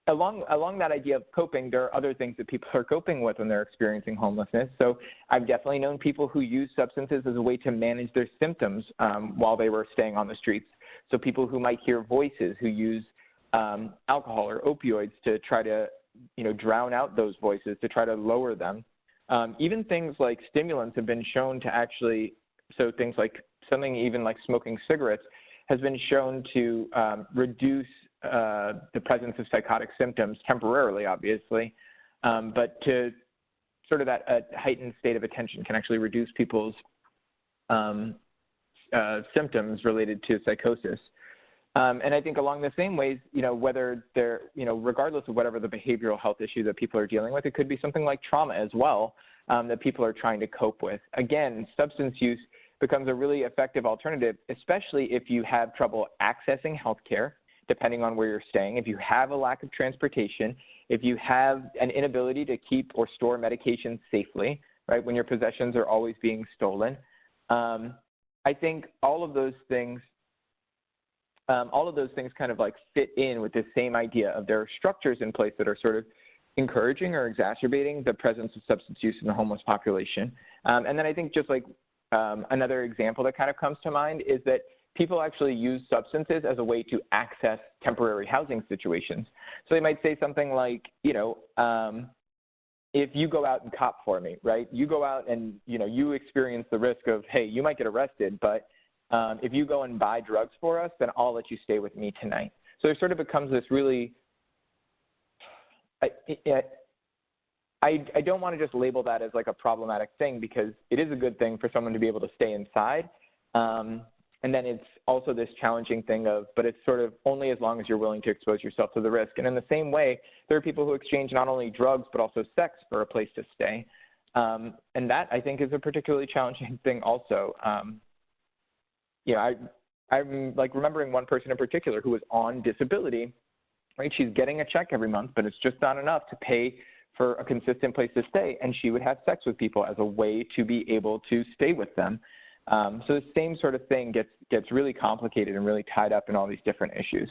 along that idea of coping, there are other things that people are coping with when they're experiencing homelessness. So I've definitely known people who use substances as a way to manage their symptoms while they were staying on the streets. So people who might hear voices, who use alcohol or opioids to try to, you know, drown out those voices, to try to lower them. Even things like stimulants have been shown to actually, so things like something even like smoking cigarettes has been shown to reduce the presence of psychotic symptoms temporarily, obviously, but to sort of that heightened state of attention can actually reduce people's symptoms related to psychosis. And I think along the same ways, you know, whether they're, you know, regardless of whatever the behavioral health issue that people are dealing with, it could be something like trauma as well that people are trying to cope with. Again, substance use becomes a really effective alternative, especially if you have trouble accessing healthcare, depending on where you're staying, if you have a lack of transportation, if you have an inability to keep or store medications safely, right, when your possessions are always being stolen, I think all of those things kind of like fit in with this same idea of there are structures in place that are sort of encouraging or exacerbating the presence of substance use in the homeless population. And then I think just like another example that kind of comes to mind is that people actually use substances as a way to access temporary housing situations. So they might say something like, if you go out and cop for me, right? You go out and, you experience the risk of, hey, you might get arrested, but if you go and buy drugs for us, then I'll let you stay with me tonight. So there sort of becomes this really, I don't want to just label that as like a problematic thing, because it is a good thing for someone to be able to stay inside. And then it's also this challenging thing of, but it's sort of only as long as you're willing to expose yourself to the risk. And in the same way, there are people who exchange not only drugs, but also sex for a place to stay. And that, I think, is a particularly challenging thing also. I'm like remembering one person in particular who was on disability, right? She's getting a check every month, but it's just not enough to pay for a consistent place to stay. And she would have sex with people as a way to be able to stay with them. So the same sort of thing gets really complicated and really tied up in all these different issues.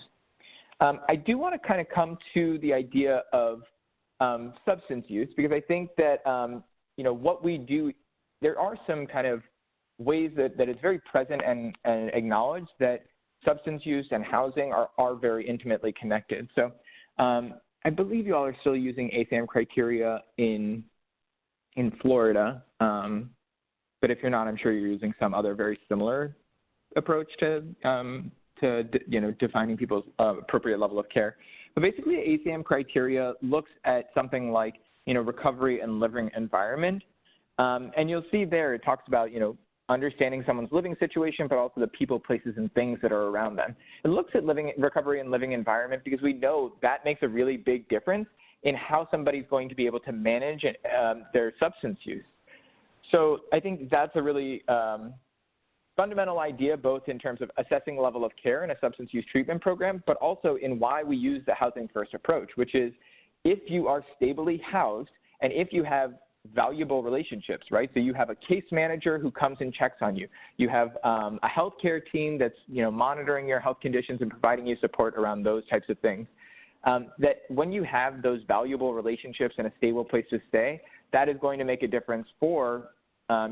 I do want to kind of come to the idea of substance use, because I think that, what we do, there are some kind of ways that it's very present and acknowledged that substance use and housing are very intimately connected. So I believe you all are still using ASAM criteria in Florida. But if you're not, I'm sure you're using some other very similar approach to defining people's appropriate level of care. But basically, ASAM criteria looks at something like, recovery and living environment. And you'll see there it talks about, understanding someone's living situation, but also the people, places, and things that are around them. It looks at recovery and living environment because we know that makes a really big difference in how somebody's going to be able to manage their substance use. So I think that's a really fundamental idea, both in terms of assessing the level of care in a substance use treatment program, but also in why we use the housing first approach, which is if you are stably housed and if you have valuable relationships, right? So you have a case manager who comes and checks on you. You have a healthcare team that's, monitoring your health conditions and providing you support around those types of things. That when you have those valuable relationships and a stable place to stay, that is going to make a difference for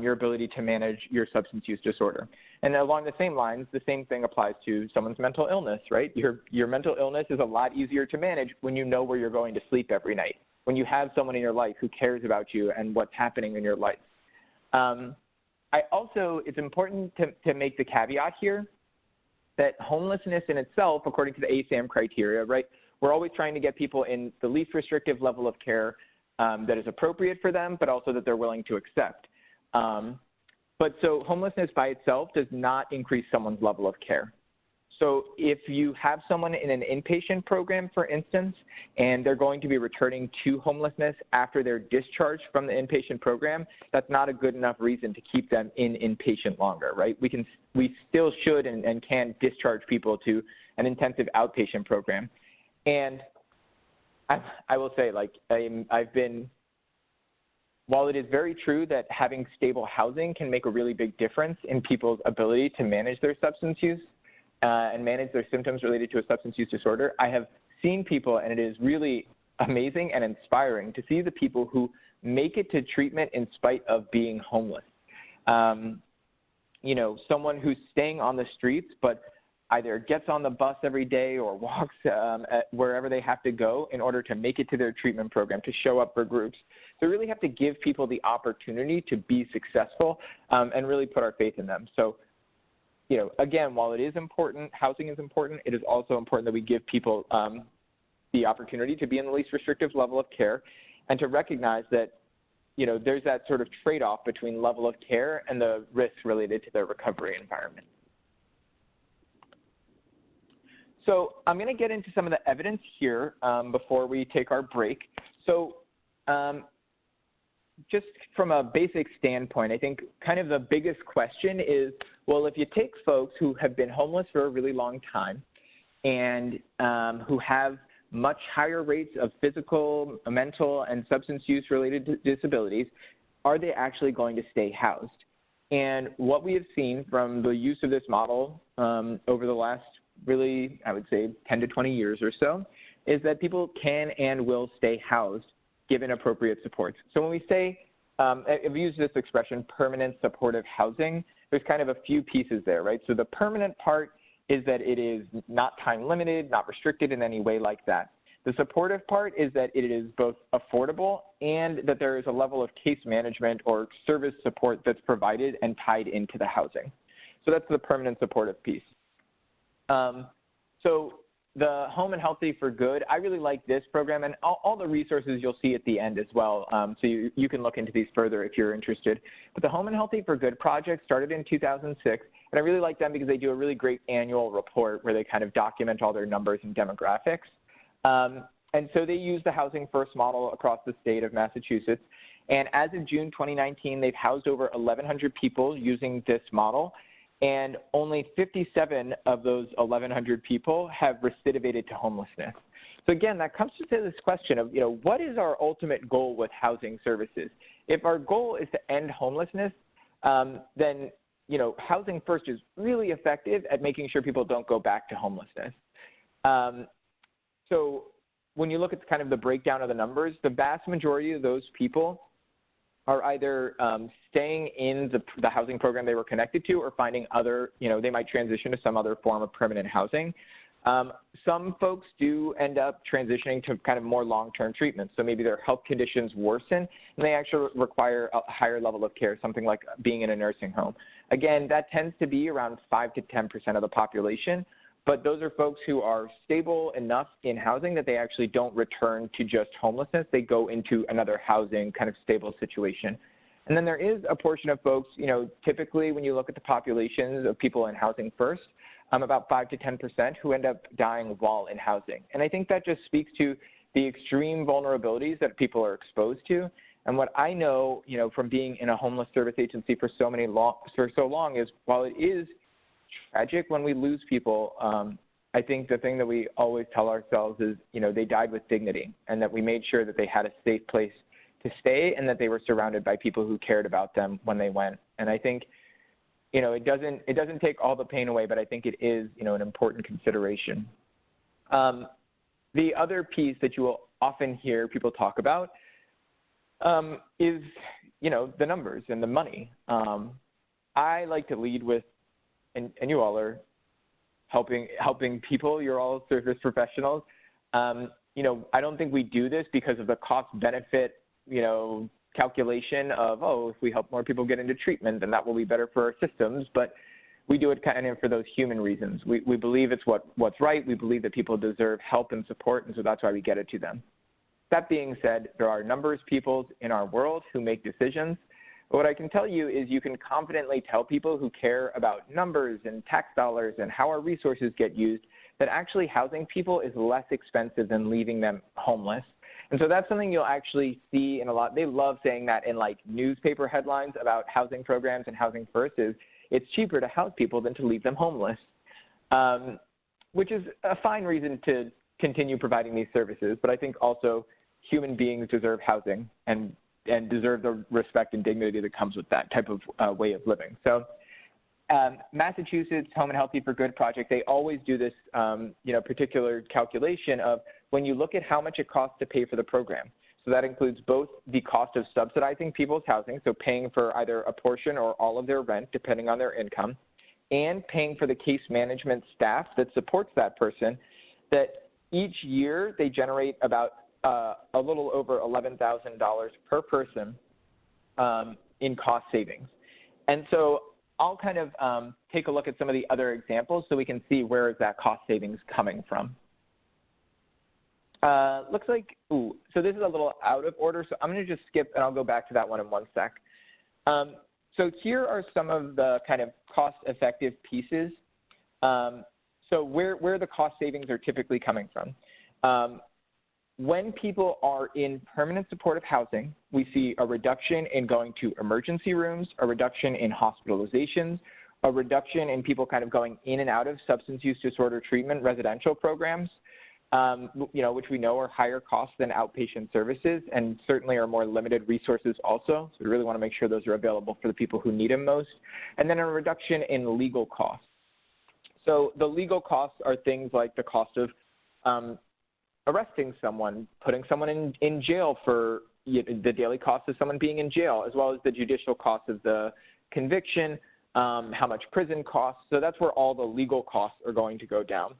your ability to manage your substance use disorder. And along the same lines, the same thing applies to someone's mental illness, right? Your mental illness is a lot easier to manage when you know where you're going to sleep every night, when you have someone in your life who cares about you and what's happening in your life. It's important to make the caveat here that homelessness in itself, according to the ASAM criteria, right, we're always trying to get people in the least restrictive level of care that is appropriate for them, but also that they're willing to accept. But so homelessness by itself does not increase someone's level of care. So if you have someone in an inpatient program, for instance, and they're going to be returning to homelessness after they're discharged from the inpatient program, that's not a good enough reason to keep them in inpatient longer, right? We still should and can discharge people to an intensive outpatient program. And I will say, while it is very true that having stable housing can make a really big difference in people's ability to manage their substance use and manage their symptoms related to a substance use disorder, I have seen people, and it is really amazing and inspiring to see the people who make it to treatment in spite of being homeless. Someone who's staying on the streets, but either gets on the bus every day or walks wherever they have to go in order to make it to their treatment program, to show up for groups. So we really have to give people the opportunity to be successful and really put our faith in them. So, again, while it is important, housing is important, it is also important that we give people the opportunity to be in the least restrictive level of care and to recognize that, there's that sort of trade-off between level of care and the risks related to their recovery environment. So I'm going to get into some of the evidence here before we take our break. So just from a basic standpoint, I think kind of the biggest question is, well, if you take folks who have been homeless for a really long time and who have much higher rates of physical, mental, and substance use-related disabilities, are they actually going to stay housed? And what we have seen from the use of this model over the last really, I would say, 10 to 20 years or so, is that people can and will stay housed given appropriate supports. So when we say, I've used this expression, permanent supportive housing, there's kind of a few pieces there, right? So the permanent part is that it is not time limited, not restricted in any way like that. The supportive part is that it is both affordable and that there is a level of case management or service support that's provided and tied into the housing. So that's the permanent supportive piece. So the Home and Healthy for Good, I really like this program, and all the resources you'll see at the end as well, so you can look into these further if you're interested. But the Home and Healthy for Good project started in 2006, and I really like them because they do a really great annual report where they kind of document all their numbers and demographics. And so they use the Housing First model across the state of Massachusetts, and as of June 2019, they've housed over 1,100 people using this model, and only 57 of those 1,100 people have recidivated to homelessness. So again, that comes to this question of, what is our ultimate goal with housing services? If our goal is to end homelessness, then, Housing First is really effective at making sure people don't go back to homelessness. So when you look at kind of the breakdown of the numbers, the vast majority of those people are either staying in the housing program they were connected to or finding other, they might transition to some other form of permanent housing. Some folks do end up transitioning to kind of more long-term treatment. So maybe their health conditions worsen and they actually require a higher level of care, something like being in a nursing home. Again, that tends to be around 5 to 10% of the population, but those are folks who are stable enough in housing that they actually don't return to just homelessness. They go into another housing kind of stable situation. And then there is a portion of folks, typically when you look at the populations of people in Housing First, about 5 to 10% who end up dying while in housing. And I think that just speaks to the extreme vulnerabilities that people are exposed to. And what I know, from being in a homeless service agency for so long is, while it is tragic when we lose people, I think the thing that we always tell ourselves is, they died with dignity, and that we made sure that they had a safe place to stay and that they were surrounded by people who cared about them when they went. And I think, it doesn't take all the pain away, but I think it is, an important consideration. The other piece that you will often hear people talk about is, the numbers and the money. I like to lead with, and you all are helping people. You're all service professionals. I don't think we do this because of the cost-benefit, calculation of, if we help more people get into treatment, then that will be better for our systems. But we do it kind of for those human reasons. We believe it's what's right. We believe that people deserve help and support, and so that's why we get it to them. That being said, there are numerous people in our world who make decisions. But what I can tell you is you can confidently tell people who care about numbers and tax dollars and how our resources get used that actually housing people is less expensive than leaving them homeless. And so that's something you'll actually see in a lot. They love saying that in like newspaper headlines about housing programs and Housing First is it's cheaper to house people than to leave them homeless, which is a fine reason to continue providing these services. But I think also human beings deserve housing and deserve the respect and dignity that comes with that type of way of living. So Massachusetts Home and Healthy for Good project, they always do this particular calculation of when you look at how much it costs to pay for the program. So that includes both the cost of subsidizing people's housing, so paying for either a portion or all of their rent, depending on their income, and paying for the case management staff that supports that person, that each year they generate about a little over $11,000 per person in cost savings. And so I'll kind of take a look at some of the other examples so we can see where is that cost savings coming from. Looks like, so this is a little out of order, so I'm going to just skip and I'll go back to that one in one sec. So here are some of the kind of cost-effective pieces. So where the cost savings are typically coming from. When people are in permanent supportive housing, we see a reduction in going to emergency rooms, a reduction in hospitalizations, a reduction in people kind of going in and out of substance use disorder treatment residential programs, which we know are higher cost than outpatient services and certainly are more limited resources also. So we really want to make sure those are available for the people who need them most. And then a reduction in legal costs. So the legal costs are things like the cost of arresting someone, putting someone in jail for the daily cost of someone being in jail, as well as the judicial cost of the conviction, how much prison costs. So that's where all the legal costs are going to go down.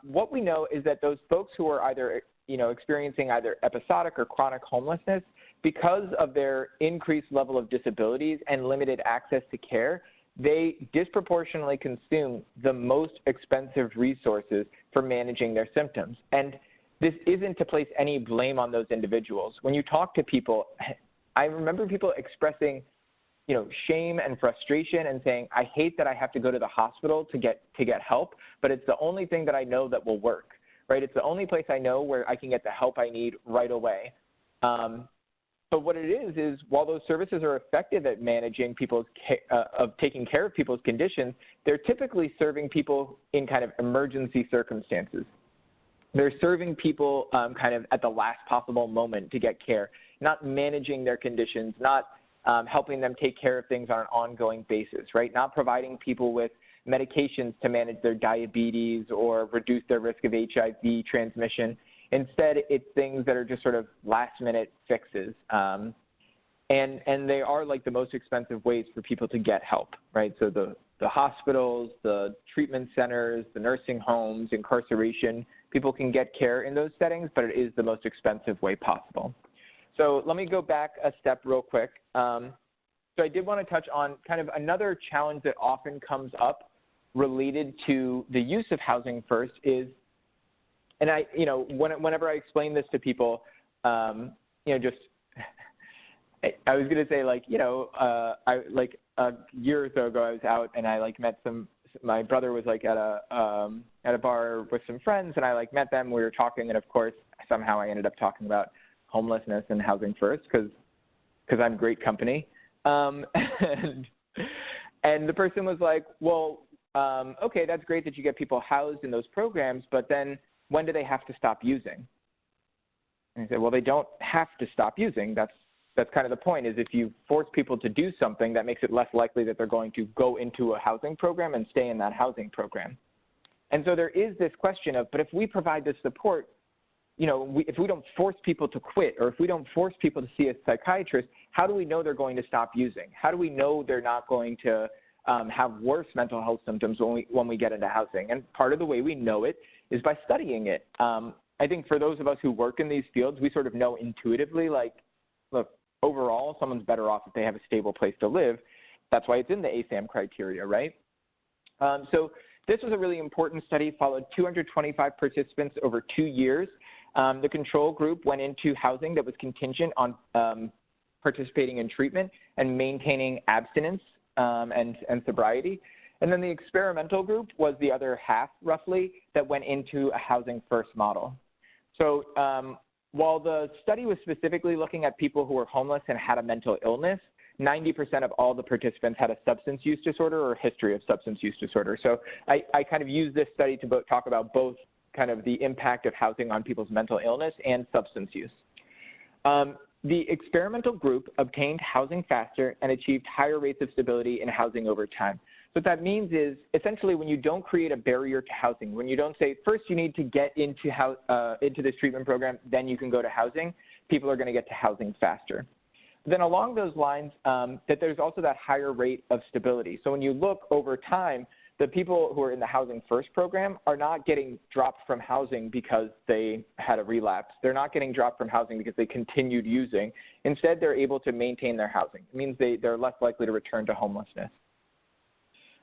What we know is that those folks who are either, experiencing either episodic or chronic homelessness, because of their increased level of disabilities and limited access to care, they disproportionately consume the most expensive resources for managing their symptoms. And this isn't to place any blame on those individuals. When you talk to people, I remember people expressing, shame and frustration and saying, I hate that I have to go to the hospital to get help, but it's the only thing that I know that will work, right? It's the only place I know where I can get the help I need right away. But what it is while those services are effective at managing taking care of people's conditions, they're typically serving people in kind of emergency circumstances. They're serving people kind of at the last possible moment to get care, not managing their conditions, not helping them take care of things on an ongoing basis, right? Not providing people with medications to manage their diabetes or reduce their risk of HIV transmission. Instead, it's things that are just sort of last-minute fixes. And they are like the most expensive ways for people to get help, right? So the hospitals, the treatment centers, the nursing homes, incarceration, people can get care in those settings, but it is the most expensive way possible. So let me go back a step real quick. So I did want to touch on kind of another challenge that often comes up related to the use of Housing First is, and whenever I explain this to people, I was going to say a year or so ago I was out and I met my brother was at a bar with some friends and I met them, we were talking, and of course somehow I ended up talking about homelessness and Housing First because I'm great company. And the person was like, well, okay, that's great that you get people housed in those programs, but then when do they have to stop using? And I said, well, they don't have to stop using. That's kind of the point, is if you force people to do something, that makes it less likely that they're going to go into a housing program and stay in that housing program. And so there is this question of, but if we provide this support, if we don't force people to quit, or if we don't force people to see a psychiatrist, how do we know they're going to stop using? How do we know they're not going to have worse mental health symptoms when we get into housing? And part of the way we know it is by studying it. I think for those of us who work in these fields, we sort of know intuitively, look, overall, someone's better off if they have a stable place to live. That's why it's in the ASAM criteria, right? So this was a really important study, followed 225 participants over 2 years. The control group went into housing that was contingent on participating in treatment and maintaining abstinence and sobriety. And then the experimental group was the other half, roughly, that went into a Housing First model. So while the study was specifically looking at people who were homeless and had a mental illness, 90% of all the participants had a substance use disorder or history of substance use disorder. So I kind of use this study to talk about both kind of the impact of housing on people's mental illness and substance use. The experimental group obtained housing faster and achieved higher rates of stability in housing over time. What that means is, essentially, when you don't create a barrier to housing, when you don't say, first you need to get into this treatment program, then you can go to housing, people are going to get to housing faster. Then along those lines, that there's also that higher rate of stability. So when you look over time, the people who are in the Housing First program are not getting dropped from housing because they had a relapse. They're not getting dropped from housing because they continued using. Instead, they're able to maintain their housing. It means they're less likely to return to homelessness.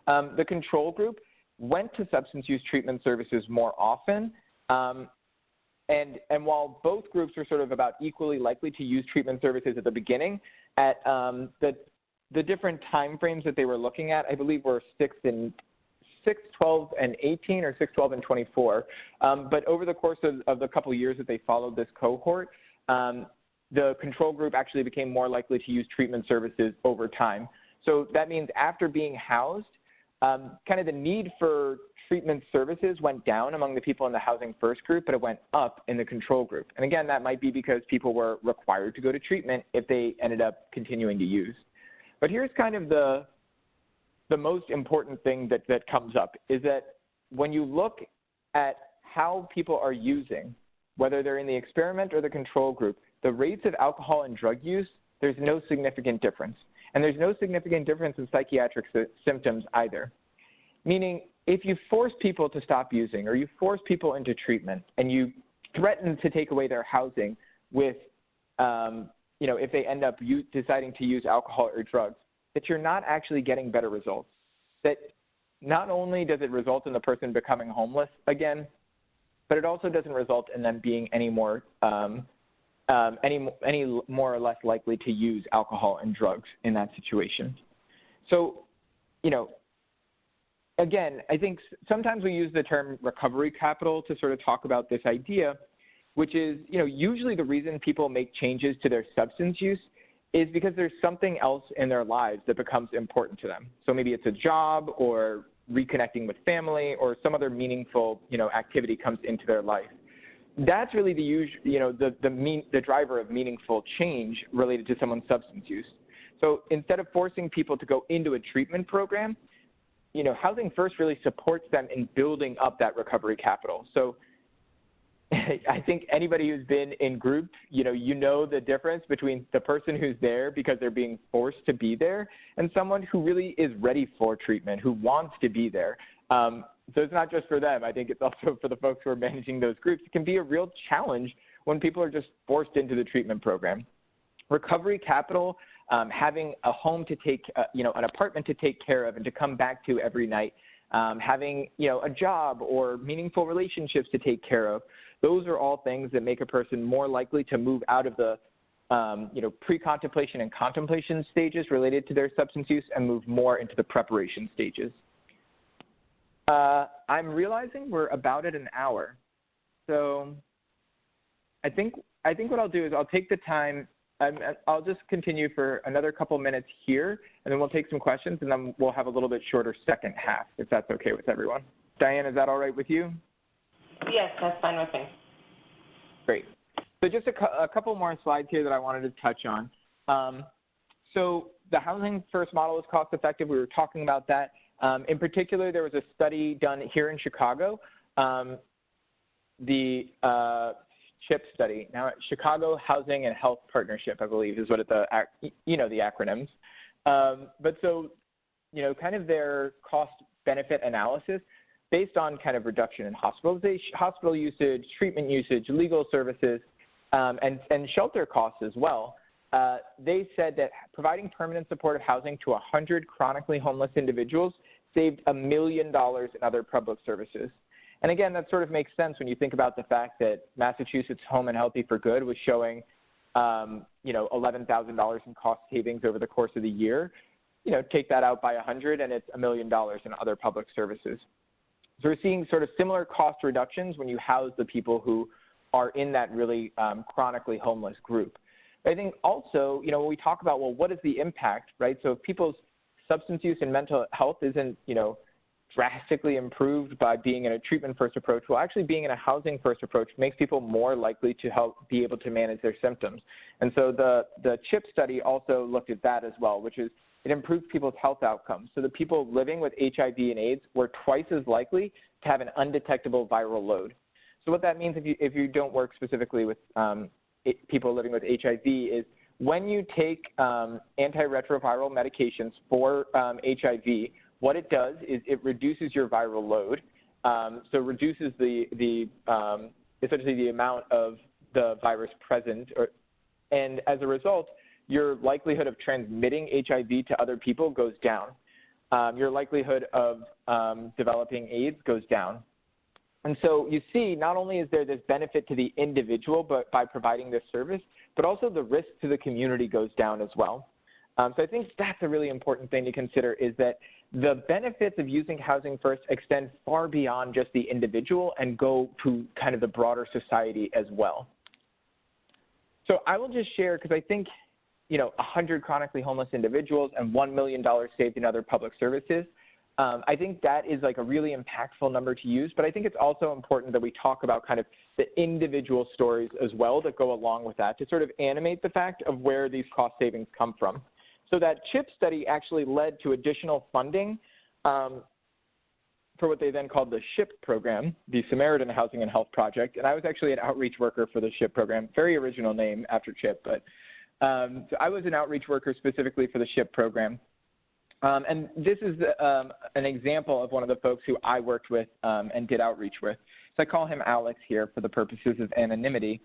The control group went to substance use treatment services more often, and while both groups were sort of about equally likely to use treatment services at the beginning, at the different time frames that they were looking at, I believe were 6, 12, and 18, or 6, 12, and 24. But over the course of the couple years that they followed this cohort, the control group actually became more likely to use treatment services over time. So that means after being housed, kind of the need for treatment services went down among the people in the Housing First group, but it went up in the control group. And again, that might be because people were required to go to treatment if they ended up continuing to use. But here's kind of the most important thing that comes up is that when you look at how people are using, whether they're in the experiment or the control group, the rates of alcohol and drug use, there's no significant difference. And there's no significant difference in psychiatric symptoms either. Meaning, if you force people to stop using or you force people into treatment and you threaten to take away their housing with, if they end up deciding to use alcohol or drugs, that you're not actually getting better results. That not only does it result in the person becoming homeless again, but it also doesn't result in them being any more or less likely to use alcohol and drugs in that situation. So, again, I think sometimes we use the term recovery capital to sort of talk about this idea, which is, usually the reason people make changes to their substance use is because there's something else in their lives that becomes important to them. So maybe it's a job or reconnecting with family or some other meaningful, activity comes into their life. That's really the driver of meaningful change related to someone's substance use. So instead of forcing people to go into a treatment program, Housing First really supports them in building up that recovery capital. So I think anybody who's been in group, you know the difference between the person who's there because they're being forced to be there and someone who really is ready for treatment, who wants to be there. So it's not just for them. I think it's also for the folks who are managing those groups. It can be a real challenge when people are just forced into the treatment program. Recovery capital, having a home to take, an apartment to take care of and to come back to every night, having, a job or meaningful relationships to take care of, those are all things that make a person more likely to move out of the, pre-contemplation and contemplation stages related to their substance use and move more into the preparation stages. I'm realizing we're about at an hour. So I think what I'll do is I'll take the time, I'll just continue for another couple minutes here, and then we'll take some questions, and then we'll have a little bit shorter second half, if that's okay with everyone. Diane, is that all right with you? Yes, that's fine with me. Great. So just a couple more slides here that I wanted to touch on. So the Housing First model is cost effective. We were talking about that. In particular, there was a study done here in Chicago, the CHIP study. Now, Chicago Housing and Health Partnership, I believe, is what the acronyms. But so, kind of their cost-benefit analysis based on kind of reduction in hospital usage, treatment usage, legal services, and shelter costs as well. They said that providing permanent supportive housing to 100 chronically homeless individuals saved $1 million in other public services. And again, that sort of makes sense when you think about the fact that Massachusetts Home and Healthy for Good was showing, $11,000 in cost savings over the course of the year. Take that out by 100 and it's $1 million in other public services. So we're seeing sort of similar cost reductions when you house the people who are in that really chronically homeless group. I think also, when we talk about, well, what is the impact, right? So if people's substance use and mental health isn't, drastically improved by being in a treatment-first approach, well, actually being in a housing-first approach makes people more likely to be able to manage their symptoms. And so the CHIP study also looked at that as well, which is it improved people's health outcomes. So the people living with HIV and AIDS were twice as likely to have an undetectable viral load. So what that means if you don't work specifically with people living with HIV is when you take antiretroviral medications for HIV, what it does is it reduces your viral load. So it reduces essentially the amount of the virus present, and as a result, your likelihood of transmitting HIV to other people goes down. Your likelihood of developing AIDS goes down. And so you see, not only is there this benefit to the individual by providing this service, but also the risk to the community goes down as well. So I think that's a really important thing to consider, is that the benefits of using Housing First extend far beyond just the individual and go to kind of the broader society as well. So I will just share, because I think 100 chronically homeless individuals and $1 million saved in other public services. I think that is like a really impactful number to use, but I think it's also important that we talk about kind of the individual stories as well that go along with that to sort of animate the fact of where these cost savings come from. So that CHIP study actually led to additional funding for what they then called the SHIP program, the Samaritan Housing and Health Project. And I was actually an outreach worker for the SHIP program, very original name after CHIP, but so I was an outreach worker specifically for the SHIP program. And this is an example of one of the folks who I worked with and did outreach with. So I call him Alex here for the purposes of anonymity.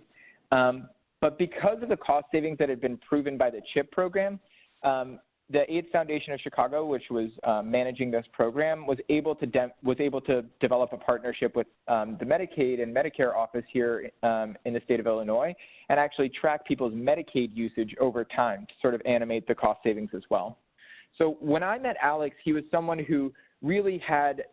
But because of the cost savings that had been proven by the CHIP program, the AIDS Foundation of Chicago, which was managing this program, was able to develop a partnership with the Medicaid and Medicare office here in the state of Illinois and actually track people's Medicaid usage over time to sort of animate the cost savings as well. So when I met Alex, he was someone who really had,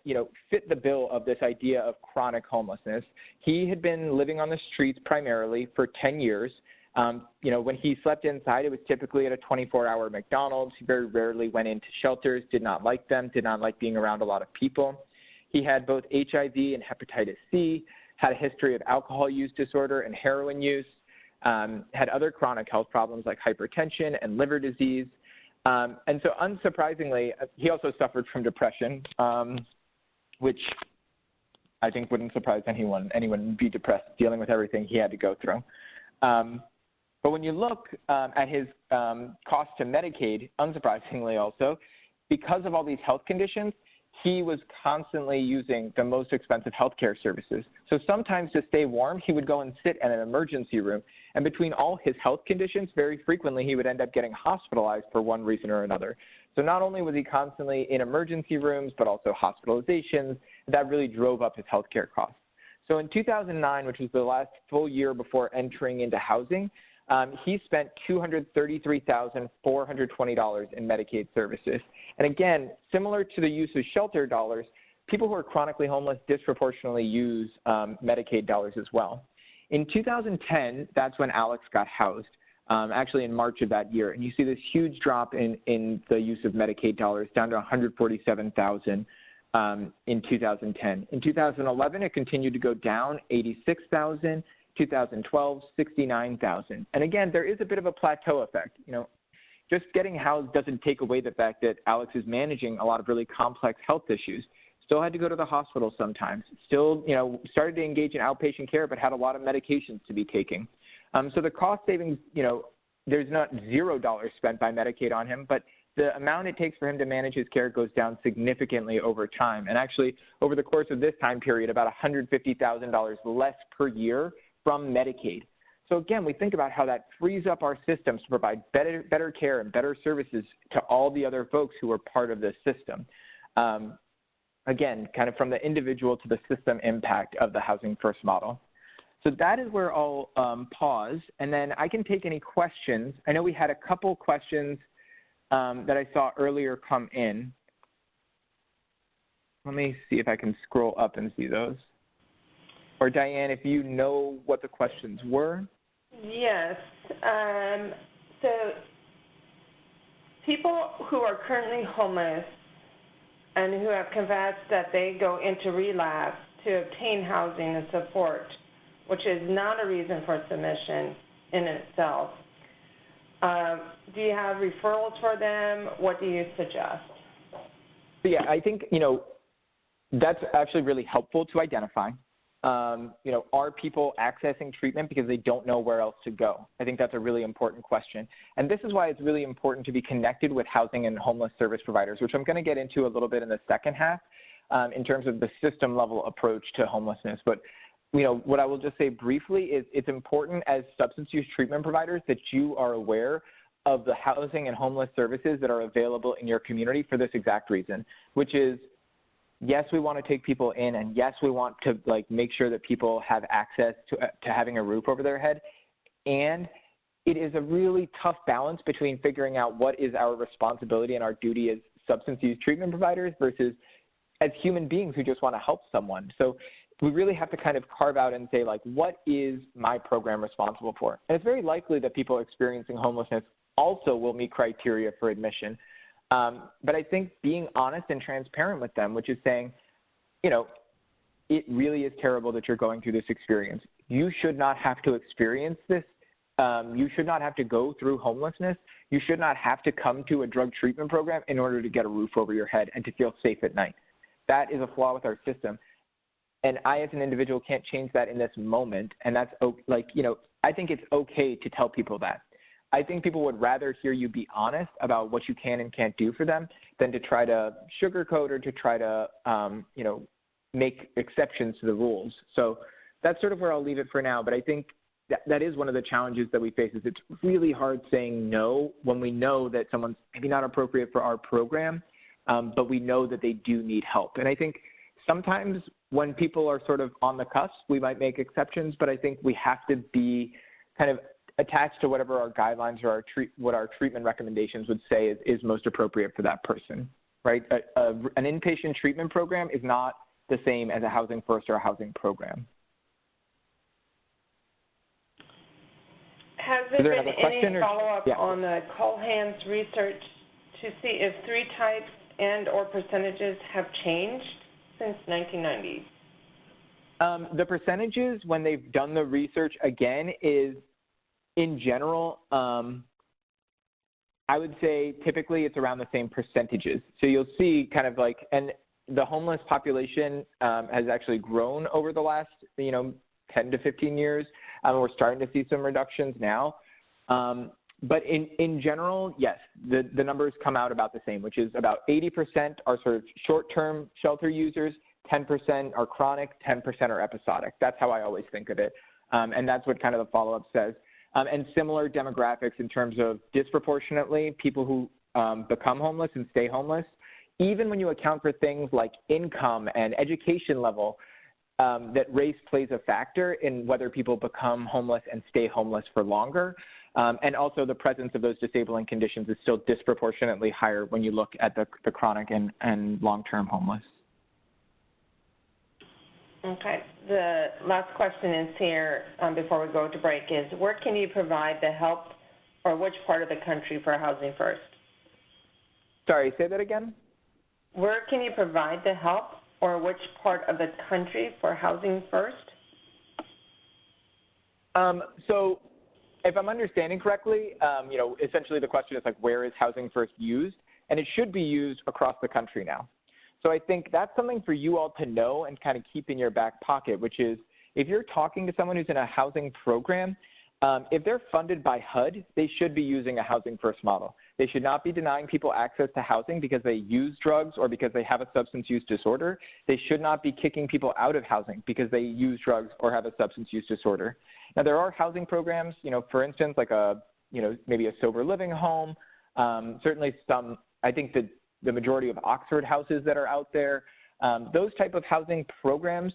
fit the bill of this idea of chronic homelessness. He had been living on the streets primarily for 10 years. When he slept inside, it was typically at a 24-hour McDonald's. He very rarely went into shelters, did not like them, did not like being around a lot of people. He had both HIV and hepatitis C, had a history of alcohol use disorder and heroin use, had other chronic health problems like hypertension and liver disease. And so unsurprisingly, he also suffered from depression, which I think wouldn't surprise anyone. Anyone would be depressed dealing with everything he had to go through. But when you look at his cost to Medicaid, unsurprisingly also, because of all these health conditions, he was constantly using the most expensive healthcare services. So sometimes to stay warm, he would go and sit in an emergency room. And between all his health conditions, very frequently he would end up getting hospitalized for one reason or another. So not only was he constantly in emergency rooms, but also hospitalizations. That really drove up his healthcare costs. So in 2009, which was the last full year before entering into housing, he spent $233,420 in Medicaid services. And again, similar to the use of shelter dollars, people who are chronically homeless disproportionately use Medicaid dollars as well. In 2010, that's when Alex got housed, actually in March of that year. And you see this huge drop in the use of Medicaid dollars down to $147,000 in 2010. In 2011, it continued to go down, $86,000. 2012, $69,000. And again, there is a bit of a plateau effect. Just getting housed doesn't take away the fact that Alex is managing a lot of really complex health issues. Still had to go to the hospital sometimes. Still, started to engage in outpatient care, but had a lot of medications to be taking. So the cost savings, there's not $0 spent by Medicaid on him, but the amount it takes for him to manage his care goes down significantly over time. And actually, over the course of this time period, about $150,000 less per year from Medicaid. So again, we think about how that frees up our systems to provide better care and better services to all the other folks who are part of this system. Again, kind of from the individual to the system impact of the Housing First model. So that is where I'll pause, and then I can take any questions. I know we had a couple questions that I saw earlier come in. Let me see if I can scroll up and see those. Or Diane, if you know what the questions were. Yes. So people who are currently homeless and who have confessed that they go into relapse to obtain housing and support, which is not a reason for submission in itself. Do you have referrals for them? What do you suggest? Yeah, I think, that's actually really helpful to identify. Are people accessing treatment because they don't know where else to go? I think that's a really important question. And this is why it's really important to be connected with housing and homeless service providers, which I'm going to get into a little bit in the second half in terms of the system level approach to homelessness. But, what I will just say briefly is it's important as substance use treatment providers that you are aware of the housing and homeless services that are available in your community for this exact reason, which is, yes, we want to take people in, and yes, we want to make sure that people have access to having a roof over their head. And it is a really tough balance between figuring out what is our responsibility and our duty as substance use treatment providers versus as human beings who just want to help someone. So we really have to kind of carve out and say, what is my program responsible for? And it's very likely that people experiencing homelessness also will meet criteria for admission. But I think being honest and transparent with them, which is saying, you know, it really is terrible that you're going through this experience. You should not have to experience this. You should not have to go through homelessness. You should not have to come to a drug treatment program in order to get a roof over your head and to feel safe at night. That is a flaw with our system. And I, as an individual, can't change that in this moment. And that's, like, you know, I think it's okay to tell people that. I think people would rather hear you be honest about what you can and can't do for them than to try to sugarcoat or to try to, you know, make exceptions to the rules. So that's sort of where I'll leave it for now. But I think that is one of the challenges that we face, is it's really hard saying no when we know that someone's maybe not appropriate for our program, but we know that they do need help. And I think sometimes when people are sort of on the cusp, we might make exceptions, but I think we have to be kind of attached to whatever our guidelines or what our treatment recommendations would say is most appropriate for that person, right? An inpatient treatment program is not the same as a housing first or a housing program. Has there been any follow-up on the Call Hands research to see if 3 types and or percentages have changed since 1990? The percentages, when they've done the research again, is in general, I would say typically it's around the same percentages. So you'll see kind of like, and the homeless population has actually grown over the last, 10 to 15 years. We're starting to see some reductions now. But in general, yes, the numbers come out about the same, which is about 80% are sort of short-term shelter users, 10% are chronic, 10% are episodic. That's how I always think of it. And that's what kind of the follow-up says. And similar demographics in terms of disproportionately people who become homeless and stay homeless. Even when you account for things like income and education level, that race plays a factor in whether people become homeless and stay homeless for longer. And also the presence of those disabling conditions is still disproportionately higher when you look at the chronic and long-term homeless. Okay. The last question is here before we go to break is, where can you provide the help, or which part of the country, for Housing First? Sorry, say that again? Where can you provide the help, or which part of the country, for Housing First? So if I'm understanding correctly, essentially the question is like, where is Housing First used? And it should be used across the country now. So I think that's something for you all to know and kind of keep in your back pocket, which is if you're talking to someone who's in a housing program, if they're funded by HUD, they should be using a Housing First model. They should not be denying people access to housing because they use drugs or because they have a substance use disorder. They should not be kicking people out of housing because they use drugs or have a substance use disorder. Now, there are housing programs, for instance, like maybe a sober living home. Certainly some, I think that the majority of Oxford houses that are out there, those type of housing programs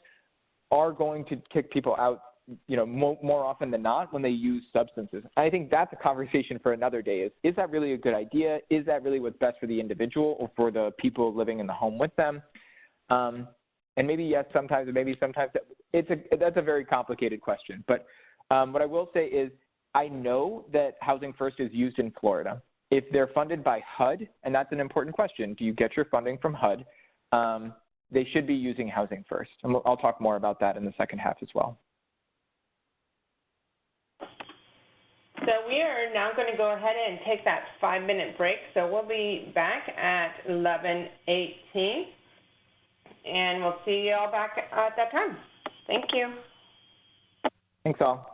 are going to kick people out, more often than not when they use substances. I think that's a conversation for another day. Is that really a good idea? Is that really what's best for the individual or for the people living in the home with them? And maybe yes, sometimes, and maybe sometimes. That's a very complicated question. But what I will say is I know that Housing First is used in Florida. If they're funded by HUD, and that's an important question, do you get your funding from HUD? They should be using Housing First. And I'll talk more about that in the second half as well. So we are now going to go ahead and take that 5-minute break. So we'll be back at 11:18, and we'll see you all back at that time. Thank you. Thanks, all.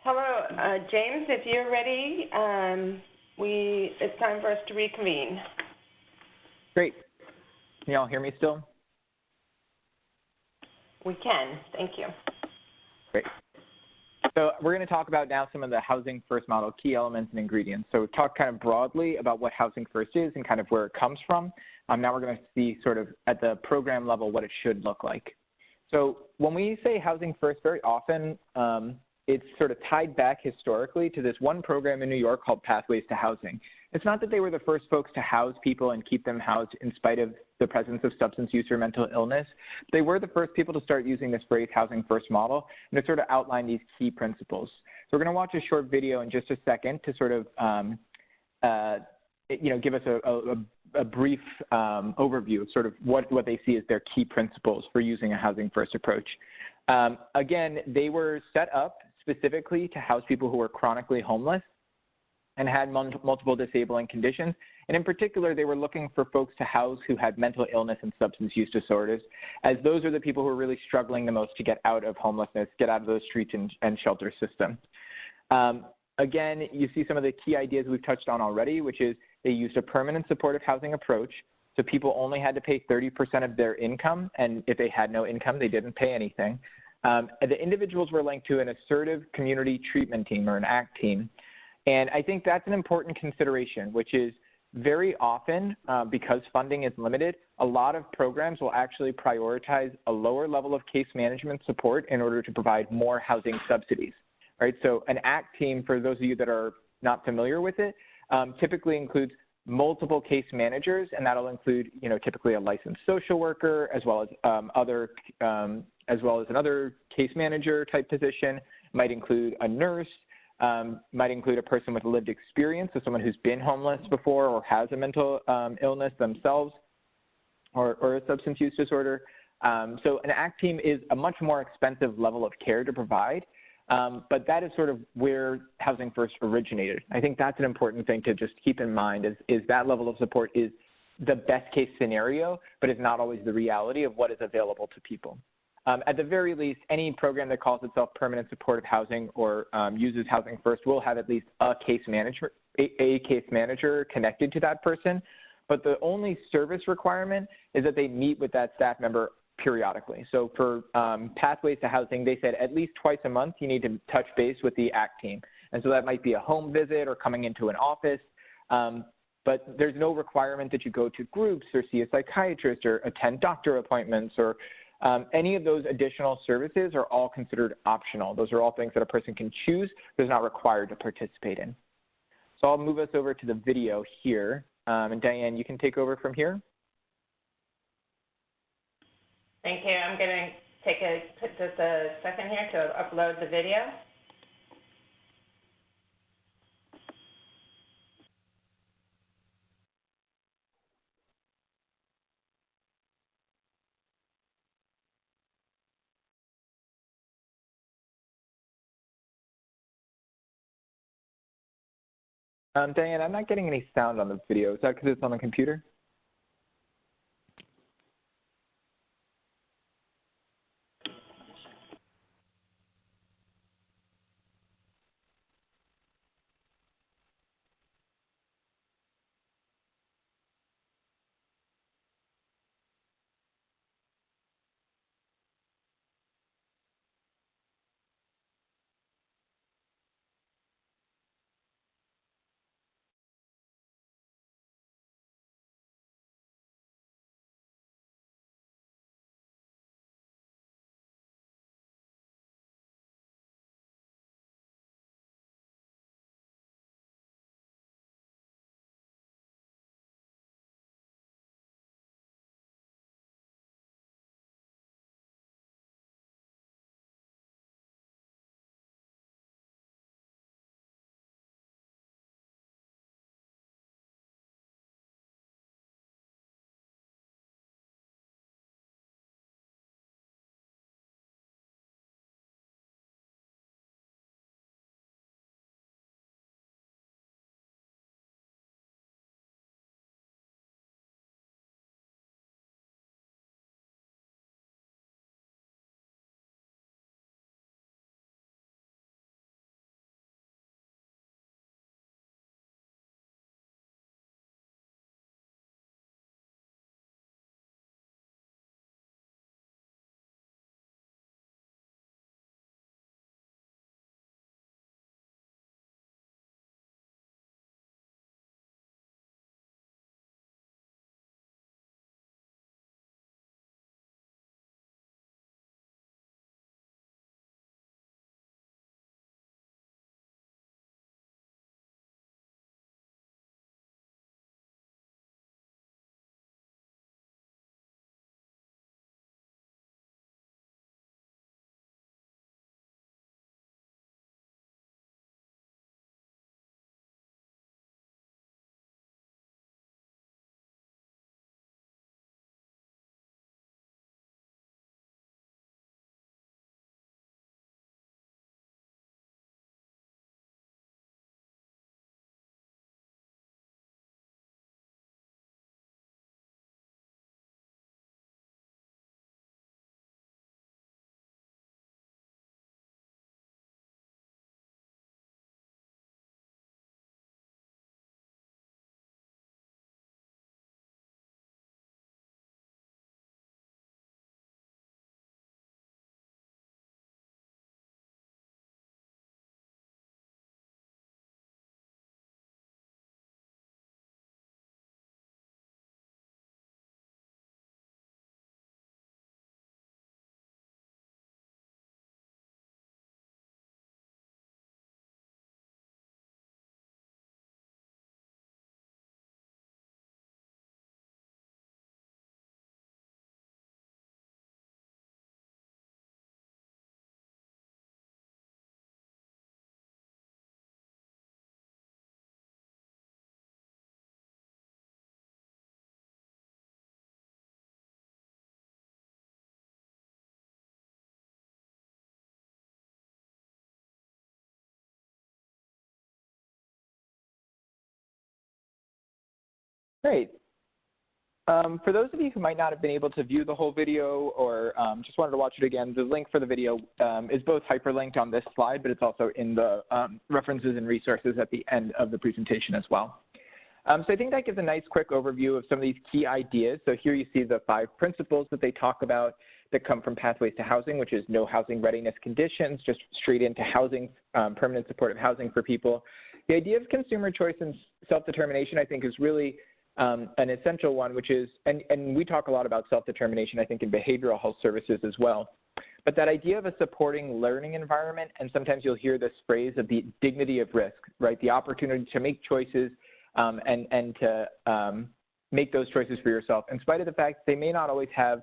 Hello, James, if you're ready, it's time for us to reconvene. Great. Can you all hear me still? We can, thank you. Great. So we're going to talk about now some of the Housing First model key elements and ingredients. So talk kind of broadly about what Housing First is and kind of where it comes from. Now we're going to see sort of at the program level what it should look like. So when we say Housing First, very often it's sort of tied back historically to this one program in New York called Pathways to Housing. It's not that they were the first folks to house people and keep them housed in spite of the presence of substance use or mental illness. They were the first people to start using this phrase Housing First model and to sort of outline these key principles. So we're going to watch a short video in just a second to sort of give us a brief overview of sort of what they see as their key principles for using a Housing First approach. Again, they were set up specifically to house people who were chronically homeless and had multiple disabling conditions. And in particular, they were looking for folks to house who had mental illness and substance use disorders, as those are the people who are really struggling the most to get out of homelessness, get out of the streets and shelter system. Again, you see some of the key ideas we've touched on already, which is they used a permanent supportive housing approach. So people only had to pay 30% of their income, and if they had no income, they didn't pay anything. The individuals were linked to an assertive community treatment team or an ACT team. And I think that's an important consideration, which is very often, because funding is limited, a lot of programs will actually prioritize a lower level of case management support in order to provide more housing subsidies, right? So an ACT team, for those of you that are not familiar with it, typically includes multiple case managers, and that'll include, typically a licensed social worker, as well as another case manager type position. Might include a nurse, might include a person with lived experience, so someone who's been homeless before or has a mental illness themselves or a substance use disorder. So an ACT team is a much more expensive level of care to provide. But that is sort of where Housing First originated. I think that's an important thing to just keep in mind is that level of support is the best case scenario, but it's not always the reality of what is available to people. At the very least, any program that calls itself permanent supportive housing or uses Housing First will have at least a case manager connected to that person. But the only service requirement is that they meet with that staff member periodically. So for Pathways to Housing, they said at least twice a month you need to touch base with the ACT team. And so that might be a home visit or coming into an office. But there's no requirement that you go to groups or see a psychiatrist or attend doctor appointments or any of those additional services are all considered optional. Those are all things that a person can choose, but is not required to participate in. So I'll move us over to the video here. And Diane, you can take over from here. Thank you. I'm going to take just a second here to upload the video. Diane, I'm not getting any sound on the video. Is that because it's on the computer? Great. For those of you who might not have been able to view the whole video or just wanted to watch it again, the link for the video is both hyperlinked on this slide, but it's also in the references and resources at the end of the presentation as well. So I think that gives a nice quick overview of some of these key ideas. So here you see the 5 principles that they talk about that come from Pathways to Housing, which is no housing readiness conditions, just straight into housing, permanent supportive housing for people. The idea of consumer choice and self-determination, I think, is really an essential one, which is, and we talk a lot about self-determination, I think, in behavioral health services as well. But that idea of a supporting learning environment, and sometimes you'll hear this phrase of the dignity of risk, right? The opportunity to make choices and to make those choices for yourself, in spite of the fact they may not always have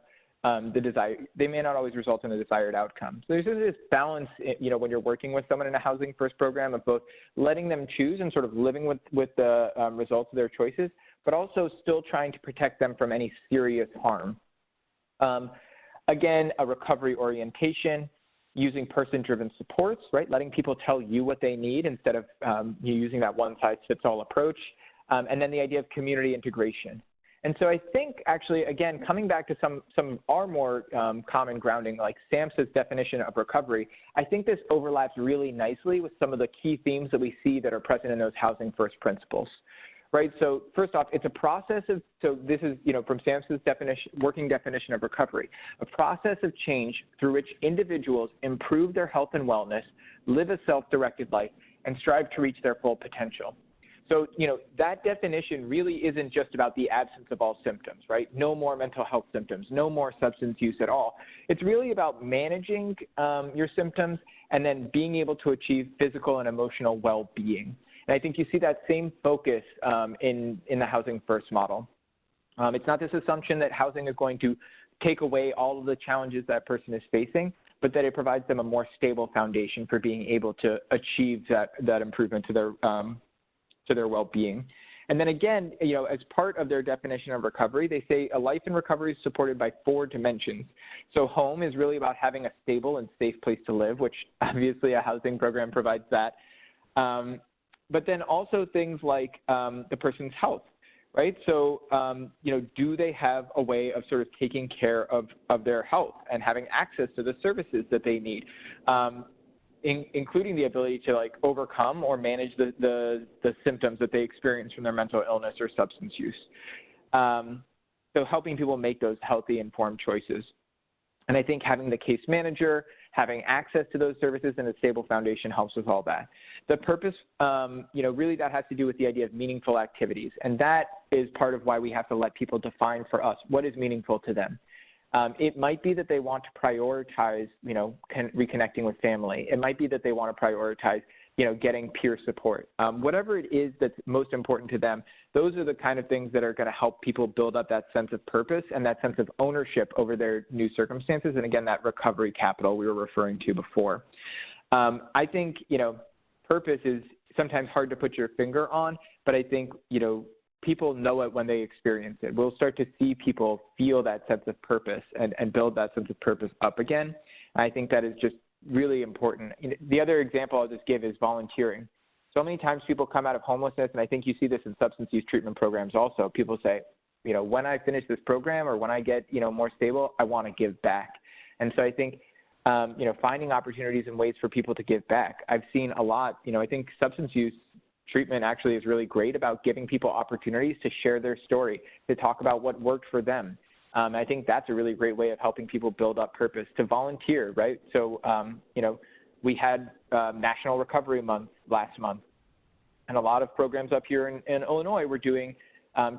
they may not always result in a desired outcome. So there's this balance, when you're working with someone in a Housing First program of both letting them choose and sort of living with the results of their choices, but also still trying to protect them from any serious harm. Again, a recovery orientation, using person-driven supports, right? Letting people tell you what they need instead of you using that one-size-fits-all approach. And then the idea of community integration. And so I think actually, again, coming back to some of our more common grounding, like SAMHSA's definition of recovery, I think this overlaps really nicely with some of the key themes that we see that are present in those Housing First principles, right? So first off, it's a process of, so this is, from SAMHSA's working definition of recovery, a process of change through which individuals improve their health and wellness, live a self-directed life, and strive to reach their full potential. So, that definition really isn't just about the absence of all symptoms, right? No more mental health symptoms, no more substance use at all. It's really about managing your symptoms and then being able to achieve physical and emotional well-being. And I think you see that same focus in the Housing First model. It's not this assumption that housing is going to take away all of the challenges that person is facing, but that it provides them a more stable foundation for being able to achieve that improvement to their well-being. And then again, as part of their definition of recovery, they say a life in recovery is supported by 4 dimensions. So home is really about having a stable and safe place to live, which obviously a housing program provides that. But then also things like the person's health, right? So, do they have a way of sort of taking care of their health and having access to the services that they need? Including the ability to overcome or manage the symptoms that they experience from their mental illness or substance use. So helping people make those healthy, informed choices. And I think having the case manager, having access to those services and a stable foundation helps with all that. The purpose, really that has to do with the idea of meaningful activities. And that is part of why we have to let people define for us what is meaningful to them. It might be that they want to prioritize, reconnecting with family. It might be that they want to prioritize, getting peer support. Whatever it is that's most important to them, those are the kind of things that are going to help people build up that sense of purpose and that sense of ownership over their new circumstances. And again, that recovery capital we were referring to before. I think, purpose is sometimes hard to put your finger on, but I think, people know it when they experience it. We'll start to see people feel that sense of purpose and build that sense of purpose up again. I think that is just really important. The other example I'll just give is volunteering. So many times people come out of homelessness, and I think you see this in substance use treatment programs also. People say, when I finish this program or when I get, more stable, I want to give back. And so I think, finding opportunities and ways for people to give back. I've seen a lot, I think substance use treatment actually is really great about giving people opportunities to share their story, to talk about what worked for them. I think that's a really great way of helping people build up purpose, to volunteer, right? So, we had National Recovery Month last month, and a lot of programs up here in Illinois were doing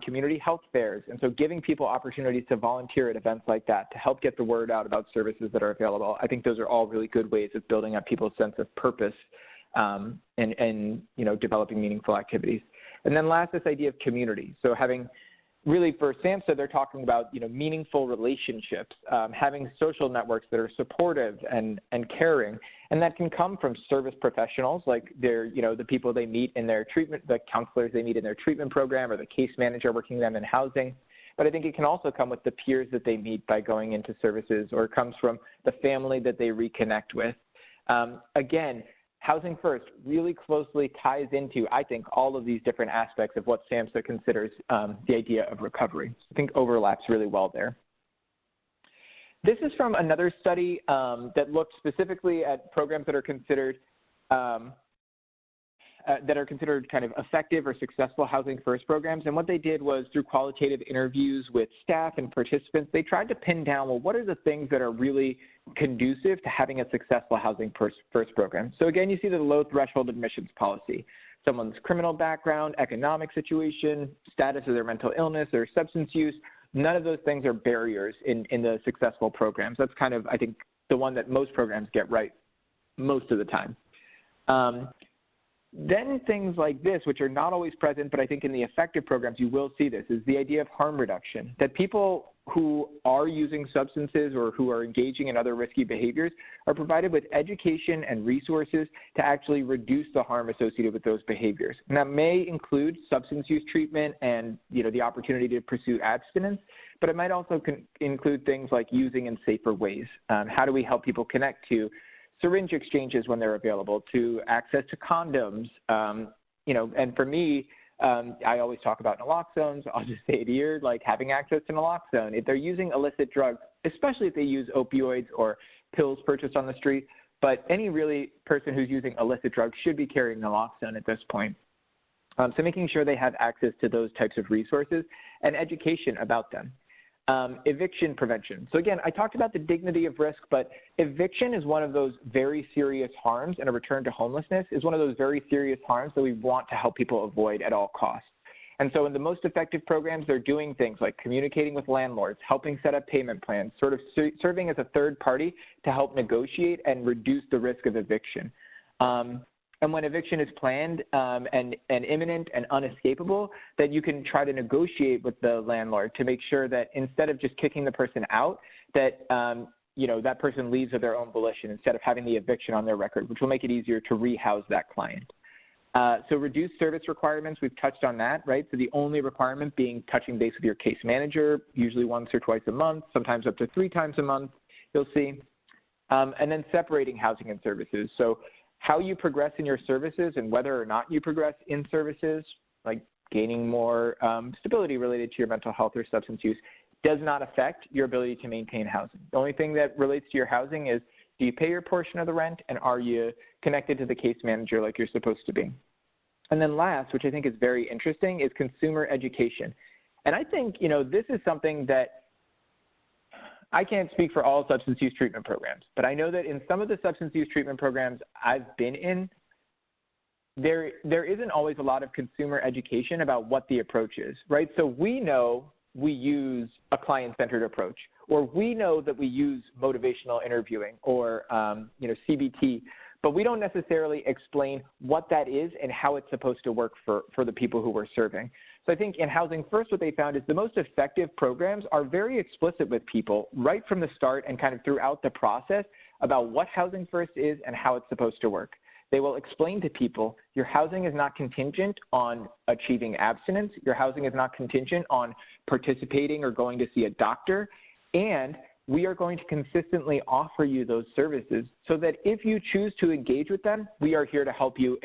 community health fairs. And so giving people opportunities to volunteer at events like that to help get the word out about services that are available, I think those are all really good ways of building up people's sense of purpose and developing meaningful activities. And then last, this idea of community. So having really for SAMHSA, they're talking about, meaningful relationships, having social networks that are supportive and caring. And that can come from service professionals, like they're, the people they meet in their treatment, the counselors they meet in their treatment program, or the case manager working them in housing. But I think it can also come with the peers that they meet by going into services, or it comes from the family that they reconnect with. Again, Housing First really closely ties into, I think, all of these different aspects of what SAMHSA considers the idea of recovery. I think overlaps really well there. This is from another study that looked specifically at programs that are considered kind of effective or successful Housing First programs. And what they did was, through qualitative interviews with staff and participants, they tried to pin down, well, what are the things that are really conducive to having a successful Housing First program? So again, you see the low threshold admissions policy, someone's criminal background, economic situation, status of their mental illness, their substance use. None of those things are barriers in the successful programs. That's kind of, I think, the one that most programs get right most of the time. Then things like this, which are not always present, but I think in the effective programs you will see this, is the idea of harm reduction, that people who are using substances or who are engaging in other risky behaviors are provided with education and resources to actually reduce the harm associated with those behaviors. And that may include substance use treatment and, the opportunity to pursue abstinence, but it might also include things like using in safer ways. How do we help people connect to syringe exchanges when they're available, to access to condoms, and for me, I always talk about naloxones. I'll just say it here, like having access to naloxone. If they're using illicit drugs, especially if they use opioids or pills purchased on the street, but any really person who's using illicit drugs should be carrying naloxone at this point. So making sure they have access to those types of resources and education about them. Eviction prevention. So again, I talked about the dignity of risk, but eviction is one of those very serious harms, and a return to homelessness is one of those very serious harms that we want to help people avoid at all costs. And so in the most effective programs, they're doing things like communicating with landlords, helping set up payment plans, sort of serving as a third party to help negotiate and reduce the risk of eviction. And when eviction is planned and imminent and unescapable, that you can try to negotiate with the landlord to make sure that instead of just kicking the person out, that that person leaves of their own volition instead of having the eviction on their record, which will make it easier to rehouse that client. So reduced service requirements, we've touched on that, right? So the only requirement being touching base with your case manager, usually once or twice a month, sometimes up to 3 times a month, you'll see. And then separating housing and services. So how you progress in your services and whether or not you progress in services, like gaining more stability related to your mental health or substance use, does not affect your ability to maintain housing. The only thing that relates to your housing is, do you pay your portion of the rent, and are you connected to the case manager like you're supposed to be? And then last, which I think is very interesting, is consumer education. And I think, this is something that I can't speak for all substance use treatment programs, but I know that in some of the substance use treatment programs I've been in, there isn't always a lot of consumer education about what the approach is, right? So we know we use a client-centered approach, or we know that we use motivational interviewing or, CBT, but we don't necessarily explain what that is and how it's supposed to work for the people who we're serving. So I think in Housing First, what they found is the most effective programs are very explicit with people right from the start and kind of throughout the process about what Housing First is and how it's supposed to work. They will explain to people, your housing is not contingent on achieving abstinence. Your housing is not contingent on participating or going to see a doctor. And we are going to consistently offer you those services so that if you choose to engage with them, we are here to help you,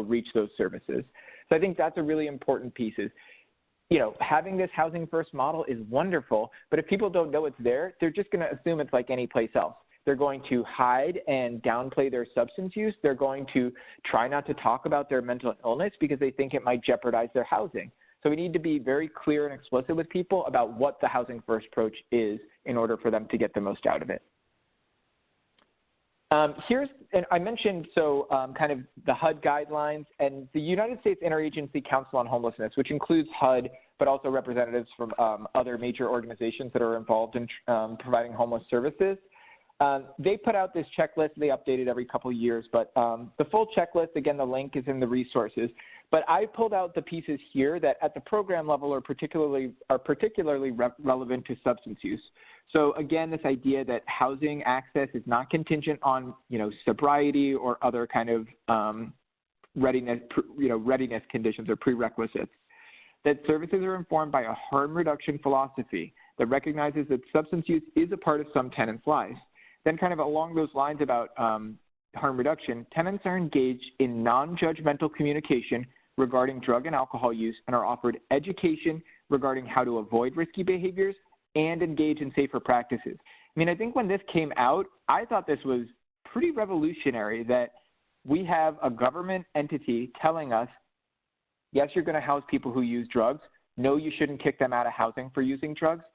reach those services. So I think that's a really important piece is, having this Housing First model is wonderful, but if people don't know it's there, they're just going to assume it's like any place else. They're going to hide and downplay their substance use. They're going to try not to talk about their mental illness because they think it might jeopardize their housing. So we need to be very clear and explicit with people about what the Housing First approach is in order for them to get the most out of it. And I mentioned, kind of the HUD guidelines and the United States Interagency Council on Homelessness, which includes HUD, but also representatives from other major organizations that are involved in providing homeless services. They put out this checklist. They update it every couple of years, but the full checklist, again, the link is in the resources. But I pulled out the pieces here that at the program level are particularly relevant to substance use. So again, this idea that housing access is not contingent on, sobriety or other kind of readiness conditions or prerequisites. That services are informed by a harm reduction philosophy that recognizes that substance use is a part of some tenants' lives. Then kind of along those lines about harm reduction, tenants are engaged in non-judgmental communication regarding drug and alcohol use and are offered education regarding how to avoid risky behaviors and engage in safer practices. I mean, I think when this came out, I thought this was pretty revolutionary that we have a government entity telling us, yes, you're going to house people who use drugs. No, you shouldn't kick them out of housing for using drugs.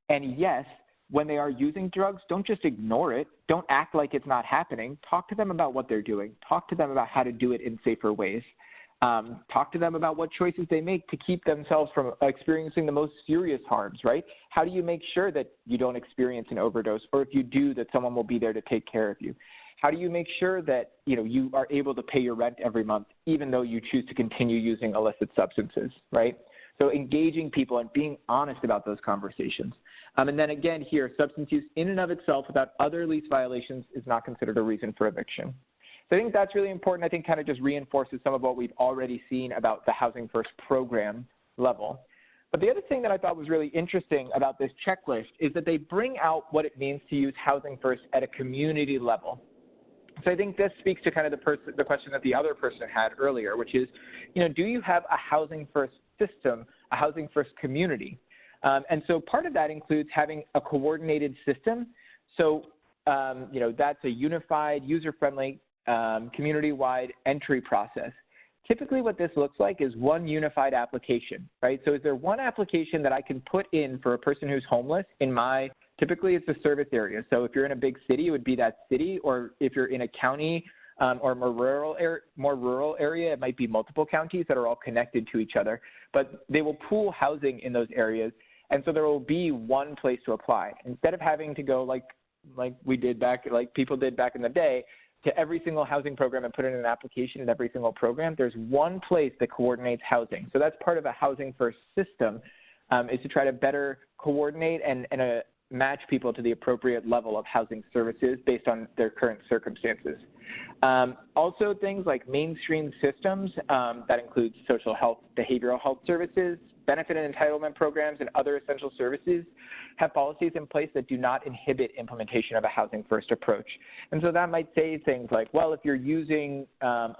And yes, when they are using drugs, don't just ignore it. Don't act like it's not happening. Talk to them about what they're doing. Talk to them about how to do it in safer ways. Talk to them about what choices they make to keep themselves from experiencing the most serious harms, right? How do you make sure that you don't experience an overdose, or if you do, that someone will be there to take care of you? How do you make sure that you are able to pay your rent every month, even though you choose to continue using illicit substances, right? So engaging people and being honest about those conversations. And then again here, substance use in and of itself without other lease violations is not considered a reason for eviction. So I think that's really important. I think kind of just reinforces some of what we've already seen about the Housing First program level. But the other thing that I thought was really interesting about this checklist is that they bring out what it means to use Housing First at a community level. So I think this speaks to kind of the question that the other person had earlier, which is, do you have a Housing First system, a Housing First community? And so part of that includes having a coordinated system. So, that's a unified, user-friendly, community-wide entry process. Typically what this looks like is one unified application, right? So is there one application that I can put in for a person who's homeless in typically it's a service area. So if you're in a big city, it would be that city, or if you're in a county or more rural area, it might be multiple counties that are all connected to each other, but they will pool housing in those areas. And so there will be one place to apply. Instead of having to go like people did back in the day, to every single housing program and put in an application in every single program, there's one place that coordinates housing. So that's part of a Housing First system, is to try to better coordinate and match people to the appropriate level of housing services based on their current circumstances. Also things like mainstream systems, that includes social health, behavioral health services, benefit and entitlement programs, and other essential services, have policies in place that do not inhibit implementation of a Housing First approach. And so that might say things like, well, if you're using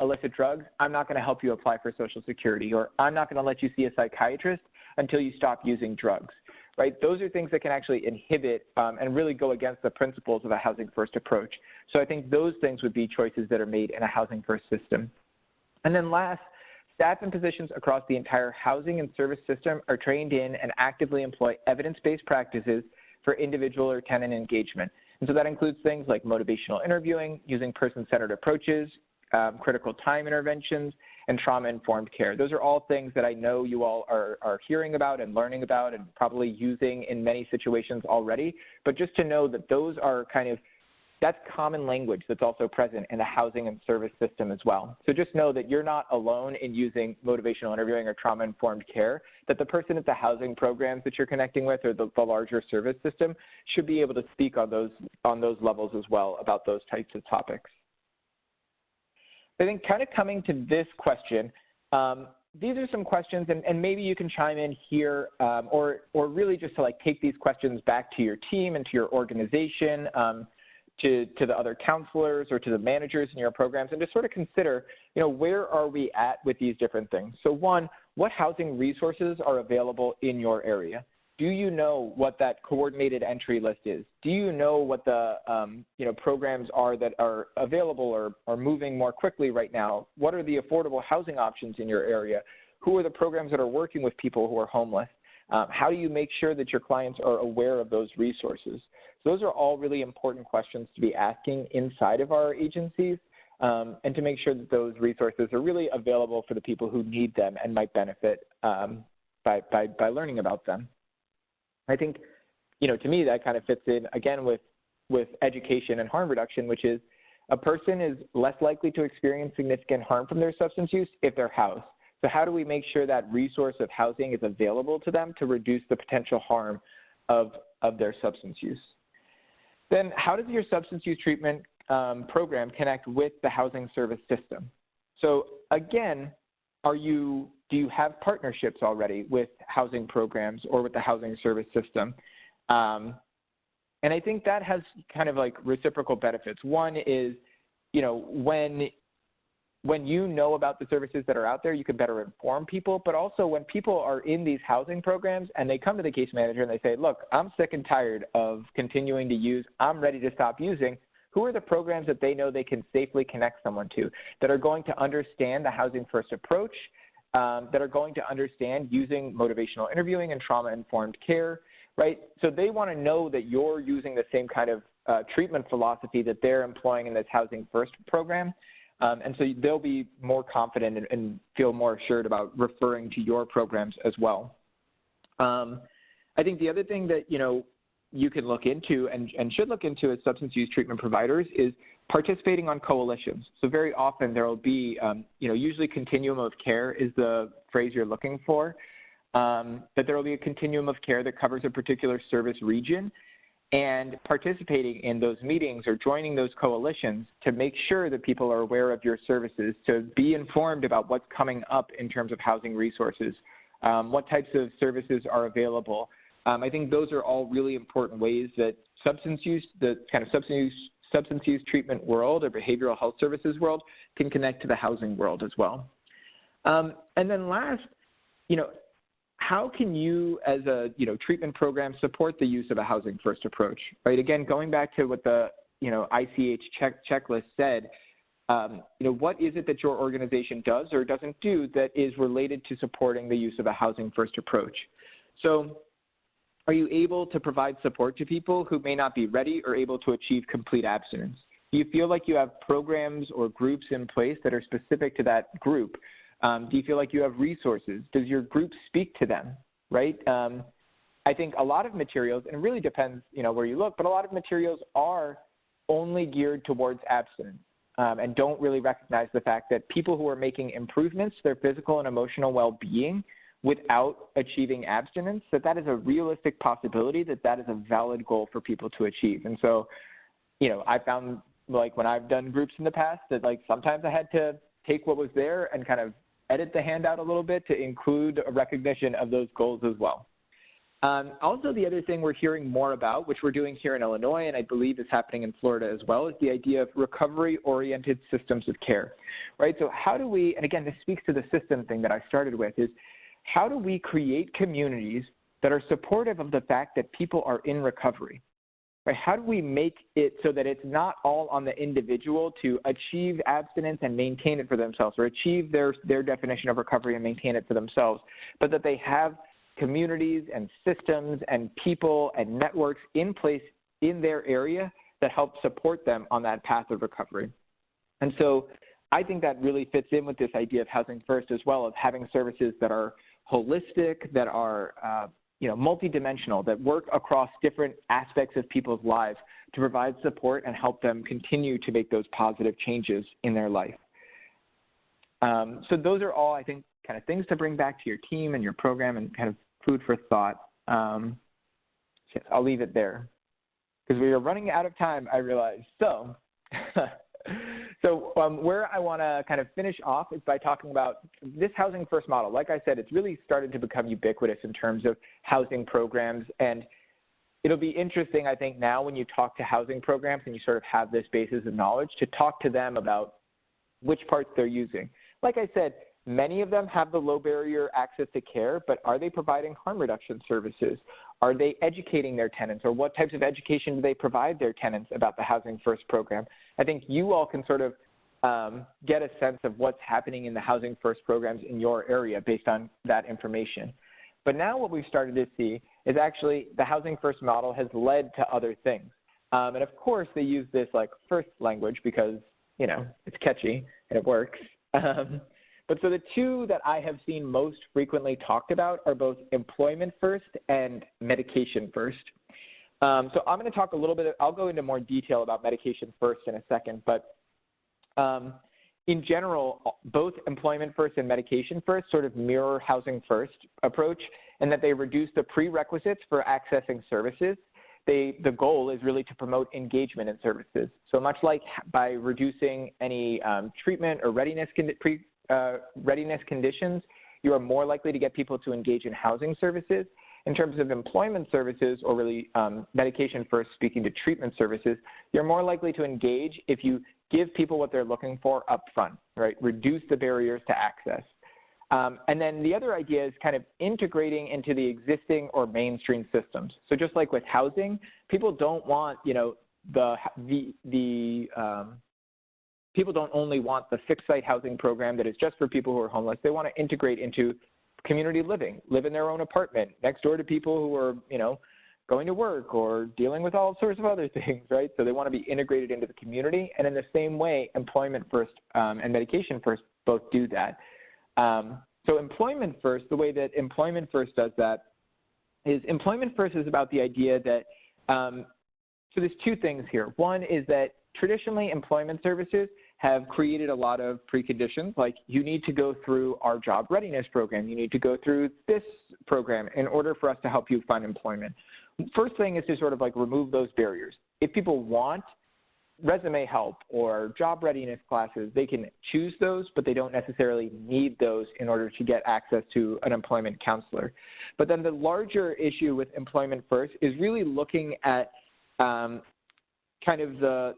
illicit drugs, I'm not going to help you apply for Social Security, or I'm not going to let you see a psychiatrist until you stop using drugs, right? Those are things that can actually inhibit and really go against the principles of a Housing First approach. So I think those things would be choices that are made in a Housing First system. And then last, staff and positions across the entire housing and service system are trained in and actively employ evidence-based practices for individual or tenant engagement. And so that includes things like motivational interviewing, using person-centered approaches, critical time interventions, and trauma-informed care. Those are all things that I know you all are hearing about and learning about and probably using in many situations already. But just to know that those are that's common language that's also present in the housing and service system as well. So just know that you're not alone in using motivational interviewing or trauma-informed care, that the person at the housing programs that you're connecting with or the larger service system should be able to speak on those levels as well about those types of topics. I think kind of coming to this question, these are some questions, and maybe you can chime in here or really just to take these questions back to your team and to your organization, to the other counselors or to the managers in your programs, and just sort of consider, where are we at with these different things? So one, what housing resources are available in your area? Do you know what that coordinated entry list is? Do you know what the programs are that are available or are moving more quickly right now? What are the affordable housing options in your area? Who are the programs that are working with people who are homeless? How do you make sure that your clients are aware of those resources? So those are all really important questions to be asking inside of our agencies, and to make sure that those resources are really available for the people who need them and might benefit by learning about them. I think, to me that kind of fits in, again, with education and harm reduction, which is a person is less likely to experience significant harm from their substance use if they're housed. So how do we make sure that resource of housing is available to them to reduce the potential harm of their substance use? Then how does your substance use treatment program connect with the housing service system? So again, do you have partnerships already with housing programs or with the housing service system? And I think that has kind of reciprocal benefits. One is when you know about the services that are out there, you can better inform people. But also when people are in these housing programs and they come to the case manager and they say, look, I'm sick and tired of continuing to use, I'm ready to stop using, who are the programs that they know they can safely connect someone to that are going to understand the housing first approach, that are going to understand using motivational interviewing and trauma-informed care, right? So they want to know that you're using the same kind of treatment philosophy that they're employing in this housing first program. And so they'll be more confident and feel more assured about referring to your programs as well. I think the other thing that, you can look into and should look into as substance use treatment providers is participating on coalitions. So very often there will be, usually continuum of care is the phrase you're looking for, that there will be a continuum of care that covers a particular service region. And participating in those meetings or joining those coalitions to make sure that people are aware of your services, to be informed about what's coming up in terms of housing resources, what types of services are available. I think those are all really important ways that substance use treatment world or behavioral health services world can connect to the housing world as well. And then last, how can you as a treatment program support the use of a housing first approach, right? Again, going back to what the ICH checklist said, what is it that your organization does or doesn't do that is related to supporting the use of a housing first approach? So are you able to provide support to people who may not be ready or able to achieve complete abstinence? Do you feel like you have programs or groups in place that are specific to that group? Do you feel like you have resources? Does your group speak to them, right? I think a lot of materials, and it really depends, where you look, but a lot of materials are only geared towards abstinence and don't really recognize the fact that people who are making improvements to their physical and emotional well-being without achieving abstinence, that is a realistic possibility, that is a valid goal for people to achieve. And so, I found like when I've done groups in the past that like sometimes I had to take what was there and kind of edit the handout a little bit to include a recognition of those goals as well. Also, the other thing we're hearing more about, which we're doing here in Illinois, and I believe is happening in Florida as well, is the idea of recovery-oriented systems of care, right? So how do we, and again, this speaks to the system thing that I started with, is how do we create communities that are supportive of the fact that people are in recovery? Right? How do we make it so that it's not all on the individual to achieve abstinence and maintain it for themselves, or achieve their definition of recovery and maintain it for themselves, but that they have communities and systems and people and networks in place in their area that help support them on that path of recovery. And so I think that really fits in with this idea of housing first as well, of having services that are holistic, that are multidimensional, that work across different aspects of people's lives to provide support and help them continue to make those positive changes in their life. So those are all, I think, kind of things to bring back to your team and your program and kind of food for thought. Yes, I'll leave it there because we are running out of time, I realize. So, where I want to kind of finish off is by talking about this housing first model. Like I said, it's really started to become ubiquitous in terms of housing programs. And it'll be interesting, I think, now when you talk to housing programs and you sort of have this basis of knowledge to talk to them about which parts they're using. Like I said, many of them have the low barrier access to care, but are they providing harm reduction services? Are they educating their tenants, or what types of education do they provide their tenants about the Housing First program? I think you all can sort of get a sense of what's happening in the Housing First programs in your area based on that information. But now what we've started to see is actually the Housing First model has led to other things. And of course, they use this like first language because, it's catchy and it works. But so the two that I have seen most frequently talked about are both employment first and medication first. So I'm going to talk a little bit, I'll go into more detail about medication first in a second, but in general, both employment first and medication first sort of mirror housing first approach, and that they reduce the prerequisites for accessing services. The goal is really to promote engagement in services. So much like by reducing any treatment or readiness conditions, you are more likely to get people to engage in housing services. In terms of employment services, or really medication first, speaking to treatment services, you're more likely to engage if you give people what they're looking for up front, right? Reduce the barriers to access. And then the other idea is kind of integrating into the existing or mainstream systems. So just like with housing, people don't want, people don't only want the fixed site housing program that is just for people who are homeless. They want to integrate into community living, live in their own apartment next door to people who are, going to work or dealing with all sorts of other things, right? So they want to be integrated into the community. And in the same way, employment first and medication first both do that. So employment first, the way that employment first does that is employment first is about the idea that, so there's two things here. One is that traditionally employment services have created a lot of preconditions, like you need to go through our job readiness program, you need to go through this program in order for us to help you find employment. First thing is to sort of like remove those barriers. If people want resume help or job readiness classes, they can choose those, but they don't necessarily need those in order to get access to an employment counselor. But then the larger issue with employment first is really looking at kind of the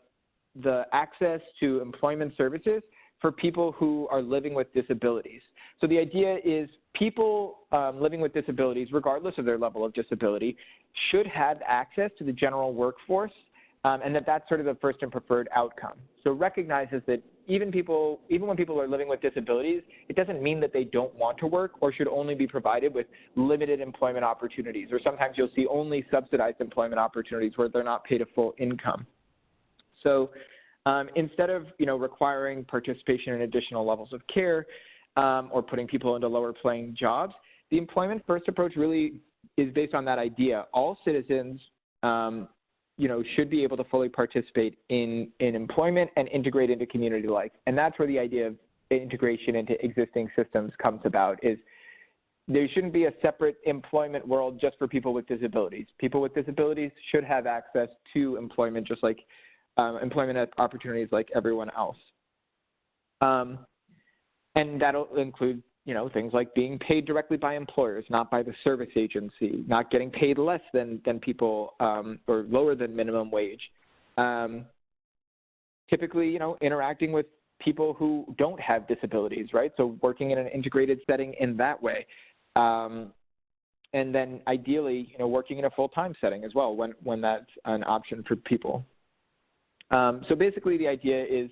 access to employment services for people who are living with disabilities. So the idea is people living with disabilities, regardless of their level of disability, should have access to the general workforce, and that's sort of the first and preferred outcome. So recognizes that even when people are living with disabilities, it doesn't mean that they don't want to work or should only be provided with limited employment opportunities, or sometimes you'll see only subsidized employment opportunities where they're not paid a full income. So instead of requiring participation in additional levels of care or putting people into lower paying jobs, the employment first approach really is based on that idea. All citizens should be able to fully participate in employment and integrate into community life. And that's where the idea of integration into existing systems comes about, is there shouldn't be a separate employment world just for people with disabilities. People with disabilities should have access to employment just like employment opportunities like everyone else. And that'll include, things like being paid directly by employers, not by the service agency, not getting paid less than people or lower than minimum wage. Typically, interacting with people who don't have disabilities, right? So working in an integrated setting in that way. And then ideally, working in a full-time setting as well when that's an option for people. So basically the idea is,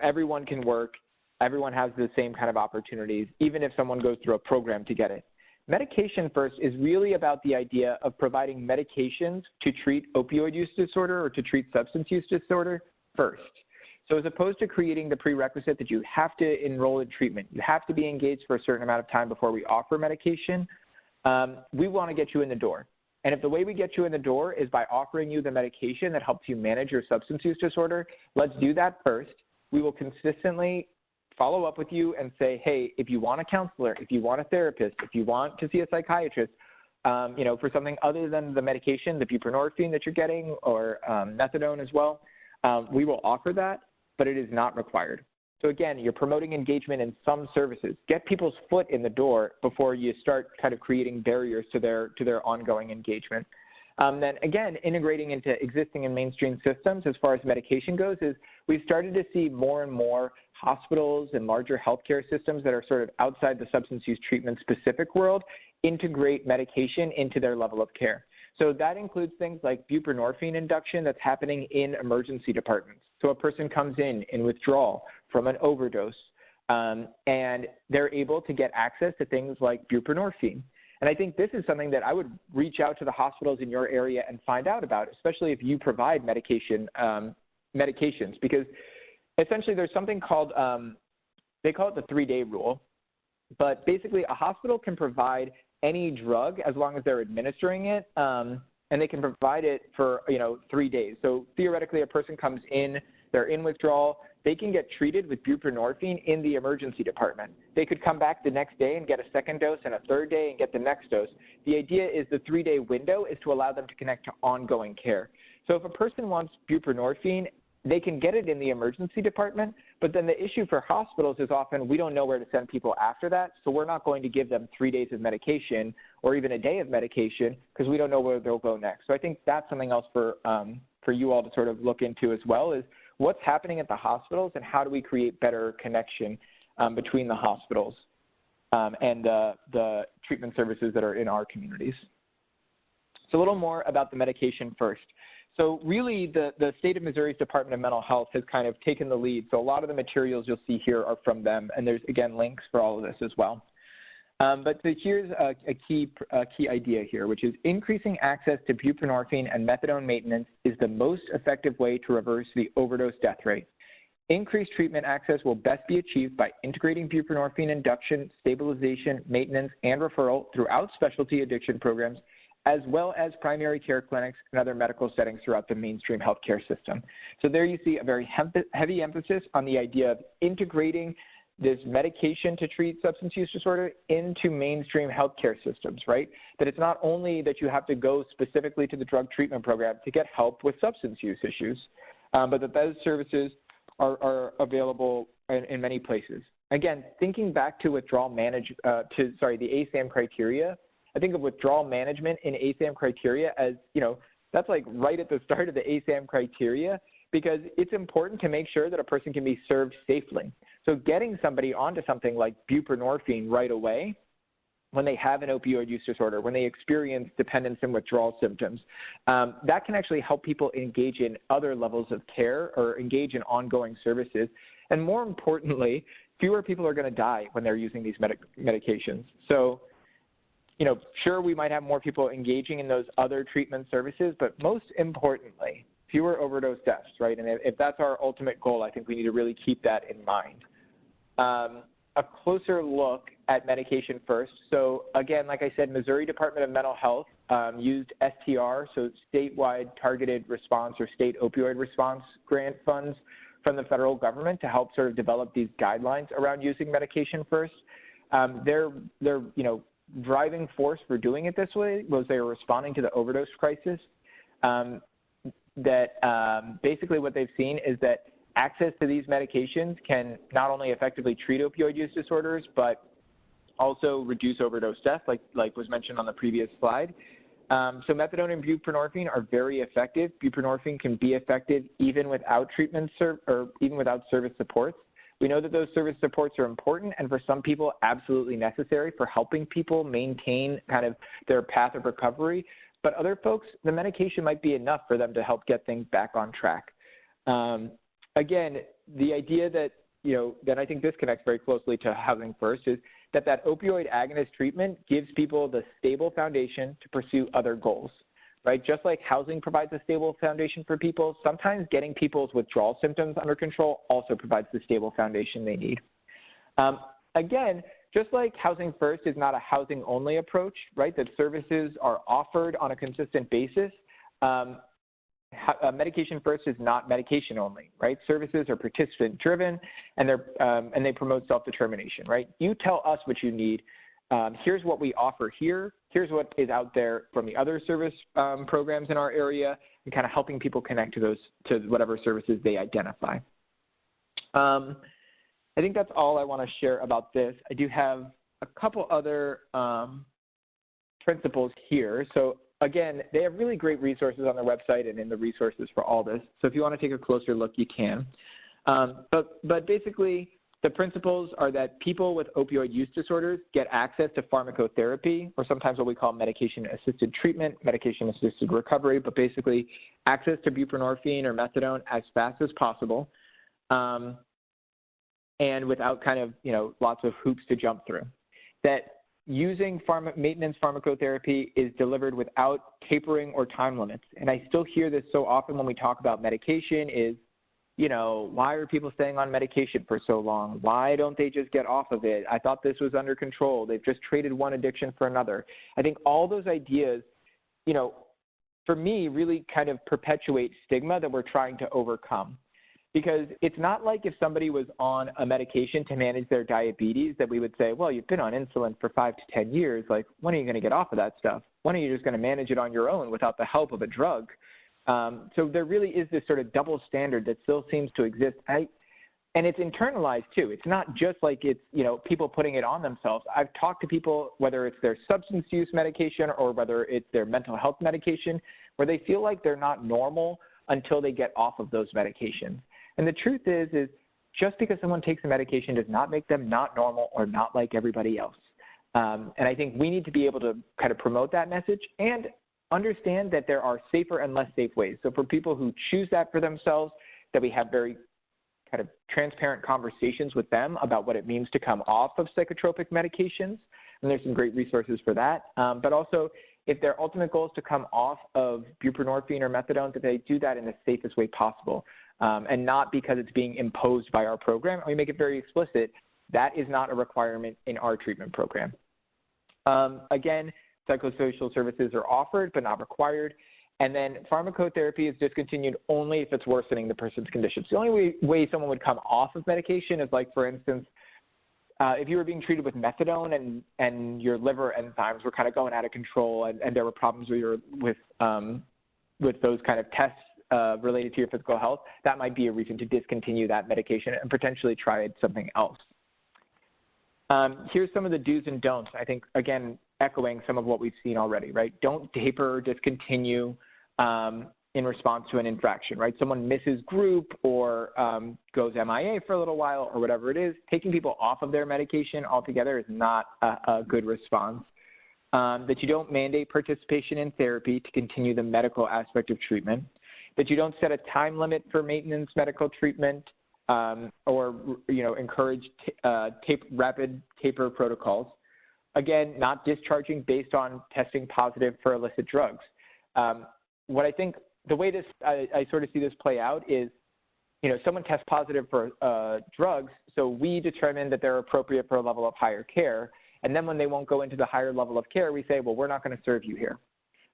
everyone can work, everyone has the same kind of opportunities, even if someone goes through a program to get it. Medication first is really about the idea of providing medications to treat opioid use disorder or to treat substance use disorder first. So as opposed to creating the prerequisite that you have to enroll in treatment, you have to be engaged for a certain amount of time before we offer medication, we want to get you in the door. And if the way we get you in the door is by offering you the medication that helps you manage your substance use disorder, let's do that first. We will consistently follow up with you and say, hey, if you want a counselor, if you want a therapist, if you want to see a psychiatrist, for something other than the medication, the buprenorphine that you're getting, or methadone as well, we will offer that, but it is not required. So again, you're promoting engagement in some services. Get people's foot in the door before you start kind of creating barriers to their ongoing engagement. Then again, integrating into existing and mainstream systems as far as medication goes is we've started to see more and more hospitals and larger healthcare systems that are sort of outside the substance use treatment specific world integrate medication into their level of care. So that includes things like buprenorphine induction that's happening in emergency departments. So a person comes in withdrawal from an overdose, and they're able to get access to things like buprenorphine. And I think this is something that I would reach out to the hospitals in your area and find out about, especially if you provide medications, because essentially there's something called, they call it the 3-day rule, but basically a hospital can provide any drug as long as they're administering it, and they can provide it for 3 days. So theoretically, a person comes in, they're in withdrawal, they can get treated with buprenorphine in the emergency department. They could come back the next day and get a second dose, and a third day and get the next dose. The idea is the 3-day window is to allow them to connect to ongoing care. So if a person wants buprenorphine they can get it in the emergency department, but then the issue for hospitals is often we don't know where to send people after that, so we're not going to give them 3 days of medication or even a day of medication because we don't know where they'll go next. So I think that's something else for you all to sort of look into as well, is what's happening at the hospitals and how do we create better connection between the hospitals and the treatment services that are in our communities. So a little more about the medication first. So really, the state of Missouri's Department of Mental Health has kind of taken the lead. So a lot of the materials you'll see here are from them, and there's, again, links for all of this as well. But so here's a key idea here, which is increasing access to buprenorphine and methadone maintenance is the most effective way to reverse the overdose death rate. Increased treatment access will best be achieved by integrating buprenorphine induction, stabilization, maintenance, and referral throughout specialty addiction programs, as well as primary care clinics and other medical settings throughout the mainstream healthcare system. So there you see a very heavy emphasis on the idea of integrating this medication to treat substance use disorder into mainstream healthcare systems, right? That it's not only that you have to go specifically to the drug treatment program to get help with substance use issues, but that those services are available in many places. Again, thinking back to the ASAM criteria, I think of withdrawal management in ASAM criteria as, that's like right at the start of the ASAM criteria, because it's important to make sure that a person can be served safely. So getting somebody onto something like buprenorphine right away when they have an opioid use disorder, when they experience dependence and withdrawal symptoms, that can actually help people engage in other levels of care or engage in ongoing services. And more importantly, fewer people are going to die when they're using these medications. So, sure, we might have more people engaging in those other treatment services, but most importantly, fewer overdose deaths, right? And if that's our ultimate goal, I think we need to really keep that in mind. A closer look at medication first. So again, like I said, Missouri Department of Mental Health used STR, so statewide targeted response or state opioid response grant funds from the federal government to help sort of develop these guidelines around using medication first. Their driving force for doing it this way was they were responding to the overdose crisis. Basically what they've seen is that access to these medications can not only effectively treat opioid use disorders, but also reduce overdose death, like was mentioned on the previous slide. So methadone and buprenorphine are very effective. Buprenorphine can be effective even without treatment or even without service supports. We know that those service supports are important and for some people absolutely necessary for helping people maintain kind of their path of recovery. But other folks, the medication might be enough for them to help get things back on track. Again, the idea that, that I think this connects very closely to Housing First is that opioid agonist treatment gives people the stable foundation to pursue other goals, right? Just like housing provides a stable foundation for people, sometimes getting people's withdrawal symptoms under control also provides the stable foundation they need. Again, just like Housing First is not a housing-only approach, right, that services are offered on a consistent basis, Medication First is not medication only, right? Services are participant-driven, and they promote self-determination, right? You tell us what you need. Here's what we offer here. Here's what is out there from the other service programs in our area, and kind of helping people connect to whatever services they identify. I think that's all I want to share about this. I do have a couple other principles here. So again, they have really great resources on their website and in the resources for all this. So if you want to take a closer look, you can. But basically, the principles are that people with opioid use disorders get access to pharmacotherapy, or sometimes what we call medication-assisted treatment, medication-assisted recovery, but basically access to buprenorphine or methadone as fast as possible, and without kind of, lots of hoops to jump through. That using maintenance pharmacotherapy is delivered without tapering or time limits. And I still hear this so often when we talk about medication is, why are people staying on medication for so long? Why don't they just get off of it? I thought this was under control. They've just traded one addiction for another. I think all those ideas, for me, really kind of perpetuate stigma that we're trying to overcome. Because it's not like if somebody was on a medication to manage their diabetes that we would say, well, you've been on insulin for 5 to 10 years. Like, when are you going to get off of that stuff? When are you just going to manage it on your own without the help of a drug? So there really is this sort of double standard that still seems to exist. And it's internalized too. It's not just like it's, people putting it on themselves. I've talked to people, whether it's their substance use medication or whether it's their mental health medication, where they feel like they're not normal until they get off of those medications. And the truth is just because someone takes a medication does not make them not normal or not like everybody else. And I think we need to be able to kind of promote that message and understand that there are safer and less safe ways. So for people who choose that for themselves, that we have very kind of transparent conversations with them about what it means to come off of psychotropic medications. And there's some great resources for that. But also, if their ultimate goal is to come off of buprenorphine or methadone, that they do that in the safest way possible. And not because it's being imposed by our program. We make it very explicit. That is not a requirement in our treatment program. Again, psychosocial services are offered but not required. And then pharmacotherapy is discontinued only if it's worsening the person's conditions. The only way someone would come off of medication is like, for instance, if you were being treated with methadone and your liver enzymes were kind of going out of control and there were problems with those kind of tests related to your physical health, that might be a reason to discontinue that medication and potentially try something else. Here's some of the do's and don'ts. I think, again, echoing some of what we've seen already, right? Don't taper or discontinue in response to an infraction, right? Someone misses group or goes MIA for a little while or whatever it is. Taking people off of their medication altogether is not a good response. That you don't mandate participation in therapy to continue the medical aspect of treatment. That you don't set a time limit for maintenance medical treatment or encourage rapid taper protocols. Again, not discharging based on testing positive for illicit drugs. What I think the way I sort of see this play out is, someone tests positive for drugs, so we determine that they're appropriate for a level of higher care. And then when they won't go into the higher level of care, we say, well, we're not going to serve you here.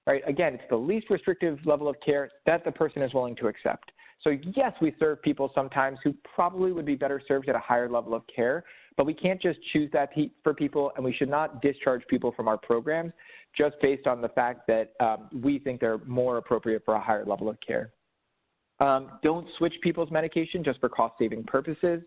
Right? Again, it's the least restrictive level of care that the person is willing to accept. So yes, we serve people sometimes who probably would be better served at a higher level of care, but we can't just choose that for people, and we should not discharge people from our programs just based on the fact that we think they're more appropriate for a higher level of care. Don't switch people's medication just for cost-saving purposes.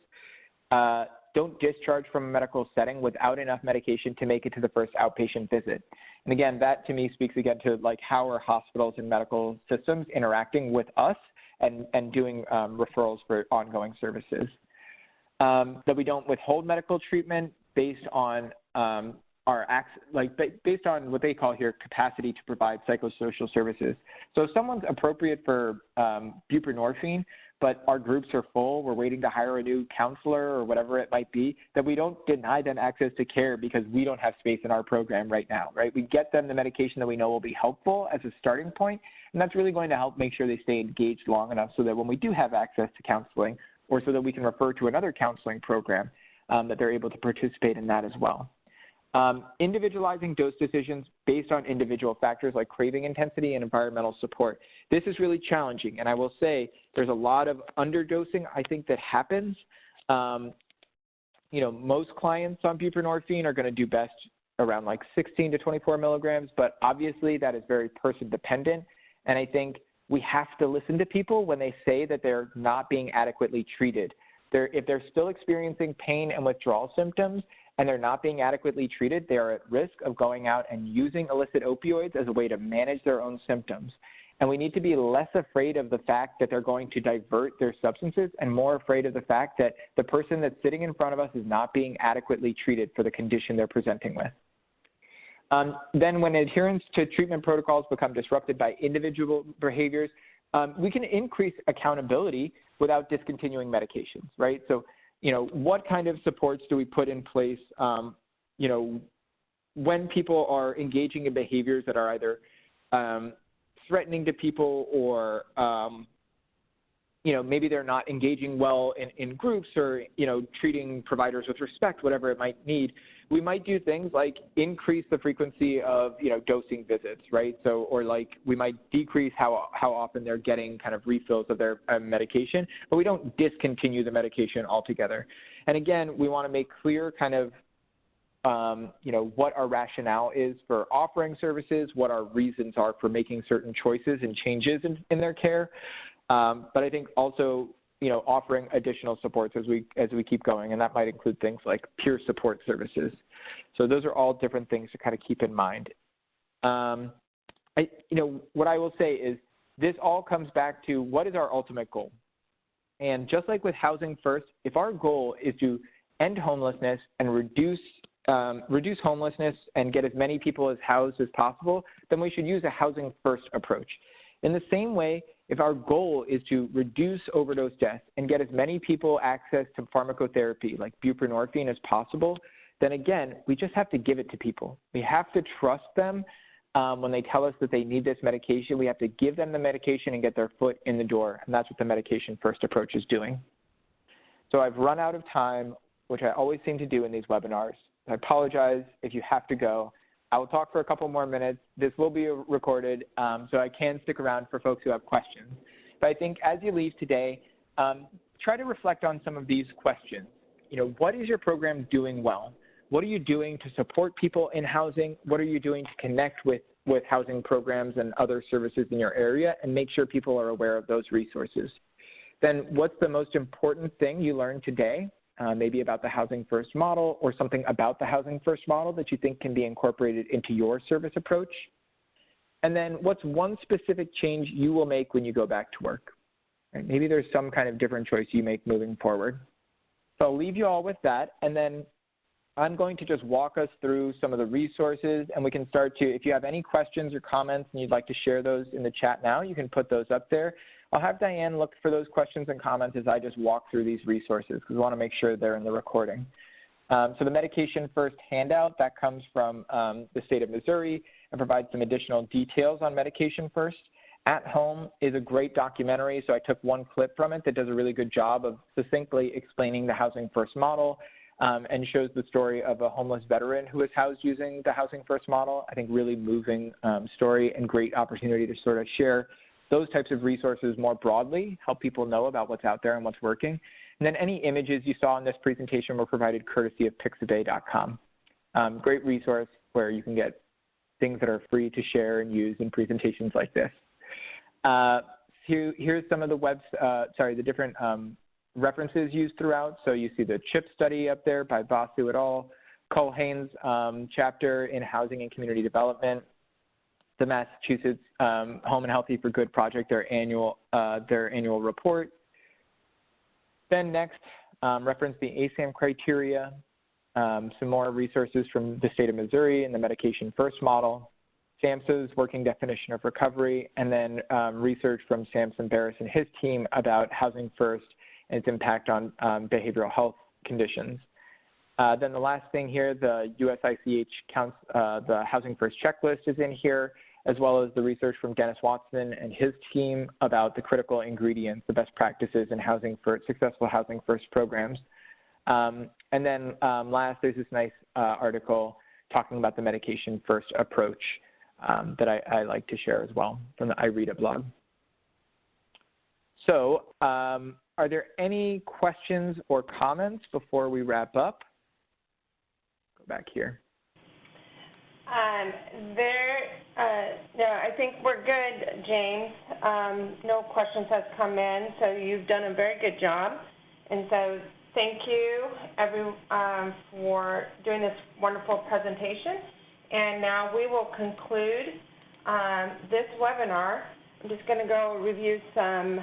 Don't discharge from a medical setting without enough medication to make it to the first outpatient visit. And again, that to me speaks again to like how are hospitals and medical systems interacting with us and doing referrals for ongoing services. That we don't withhold medical treatment based on based on what they call here capacity to provide psychosocial services. So if someone's appropriate for buprenorphine, but our groups are full, we're waiting to hire a new counselor or whatever it might be, that we don't deny them access to care because we don't have space in our program right now, right? We get them the medication that we know will be helpful as a starting point, and that's really going to help make sure they stay engaged long enough so that when we do have access to counseling, or so that we can refer to another counseling program, that they're able to participate in that as well. Individualizing dose decisions based on individual factors like craving intensity and environmental support. This is really challenging, and I will say there's a lot of underdosing I think that happens. Most clients on buprenorphine are going to do best around like 16 to 24 milligrams, but obviously that is very person dependent, and I think we have to listen to people when they say that they're not being adequately treated. If they're still experiencing pain and withdrawal symptoms and they're not being adequately treated, they are at risk of going out and using illicit opioids as a way to manage their own symptoms. And we need to be less afraid of the fact that they're going to divert their substances and more afraid of the fact that the person that's sitting in front of us is not being adequately treated for the condition they're presenting with. Then when adherence to treatment protocols become disrupted by individual behaviors, we can increase accountability without discontinuing medications, right? So, what kind of supports do we put in place, when people are engaging in behaviors that are either threatening to people or, maybe they're not engaging well in groups or, treating providers with respect, whatever it might need. We might do things like increase the frequency of, dosing visits, right? So, or like we might decrease how often they're getting kind of refills of their medication, but we don't discontinue the medication altogether. And again, we want to make clear kind of what our rationale is for offering services, what our reasons are for making certain choices and changes in their care. But I think also, offering additional supports as we keep going, and that might include things like peer support services. So those are all different things to kind of keep in mind. What I will say is this all comes back to what is our ultimate goal. And just like with Housing First, if our goal is to end homelessness and reduce homelessness and get as many people as housed as possible, then we should use a Housing First approach. In the same way, if our goal is to reduce overdose deaths and get as many people access to pharmacotherapy like buprenorphine as possible, then again, we just have to give it to people. We have to trust them when they tell us that they need this medication. We have to give them the medication and get their foot in the door, and that's what the Medication First approach is doing. So I've run out of time, which I always seem to do in these webinars. I apologize if you have to go. I will talk for a couple more minutes. This will be recorded, so I can stick around for folks who have questions. But I think as you leave today, try to reflect on some of these questions. What is your program doing well? What are you doing to support people in housing? What are you doing to connect with housing programs and other services in your area and make sure people are aware of those resources? Then what's the most important thing you learned today? Maybe about the Housing First model or something about the Housing First model that you think can be incorporated into your service approach? And then what's one specific change you will make when you go back to work? Right? Maybe there's some kind of different choice you make moving forward. So I'll leave you all with that, and then I'm going to just walk us through some of the resources, and we can start to, if you have any questions or comments and you'd like to share those in the chat now, you can put those up there. I'll have Diane look for those questions and comments as I just walk through these resources because we want to make sure they're in the recording. So the Medication First handout, that comes from the state of Missouri and provides some additional details on Medication First. At Home is a great documentary, so I took one clip from it that does a really good job of succinctly explaining the Housing First model and shows the story of a homeless veteran who was housed using the Housing First model. I think really moving story and great opportunity to sort of share those types of resources more broadly, help people know about what's out there and what's working. And then any images you saw in this presentation were provided courtesy of pixabay.com. Great resource where you can get things that are free to share and use in presentations like this. Here's some of the different references used throughout. So you see the CHIP study up there by Vasu et al., Culhane's chapter in Housing and Community Development, the Massachusetts Home and Healthy for Good Project, their annual report. Then next, reference the ASAM criteria, some more resources from the state of Missouri and the Medication First model, SAMHSA's working definition of recovery, and then research from Samson Barris and his team about Housing First and its impact on behavioral health conditions. Then the last thing here, the USICH counts, the Housing First checklist is in here, as well as the research from Dennis Watson and his team about the critical ingredients, the best practices in successful Housing First programs. And then last, there's this nice article talking about the Medication First approach that I like to share as well from the iRead It blog. So are there any questions or comments before we wrap up? Go back here. No, I think we're good, James. No questions have come in, so you've done a very good job. And so thank you, everyone, for doing this wonderful presentation. And now we will conclude this webinar. I'm just going to go review some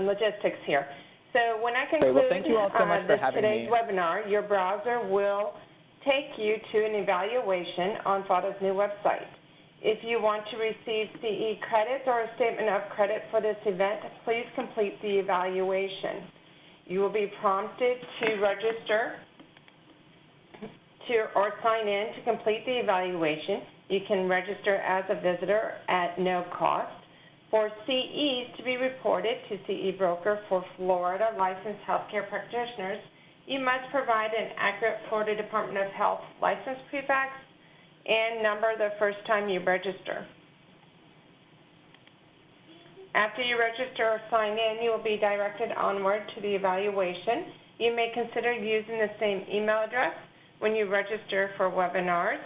logistics here. So when I conclude thank you all so much for having today's me. webinar, your browser will take you to an evaluation on FADA's new website. If you want to receive CE credits or a statement of credit for this event, please complete the evaluation. You will be prompted to register or sign in to complete the evaluation. You can register as a visitor at no cost. For CEs to be reported to CE broker for Florida licensed healthcare practitioners, you must provide an accurate Florida Department of Health license prefax and number the first time you register. After you register or sign in, you will be directed onward to the evaluation. You may consider using the same email address when you register for webinars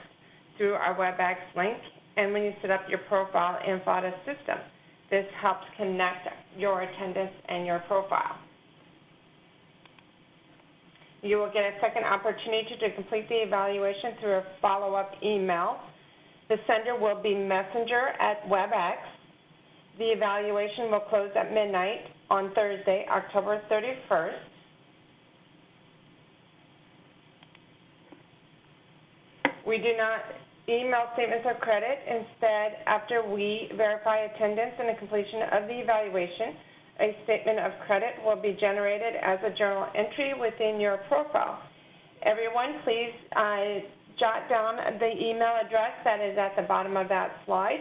through our WebEx link and when you set up your profile in Fada system. This helps connect your attendance and your profile. You will get a second opportunity to complete the evaluation through a follow-up email. The sender will be Messenger at WebEx. The evaluation will close at midnight on Thursday, October 31st. We do not email statements of credit. Instead, after we verify attendance and the completion of the evaluation, a statement of credit will be generated as a journal entry within your profile. Everyone, please jot down the email address that is at the bottom of that slide.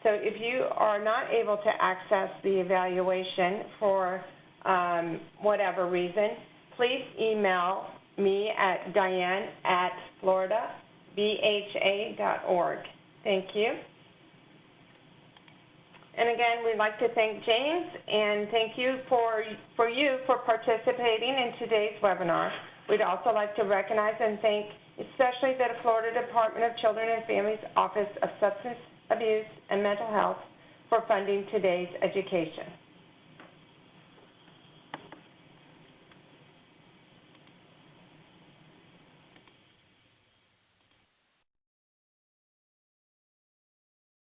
So if you are not able to access the evaluation for whatever reason, please email me at diane@floridabha.org. Thank you. And again, we'd like to thank James and thank you for participating in today's webinar. We'd also like to recognize and thank especially the Florida Department of Children and Families Office of Substance Abuse and Mental Health for funding today's education.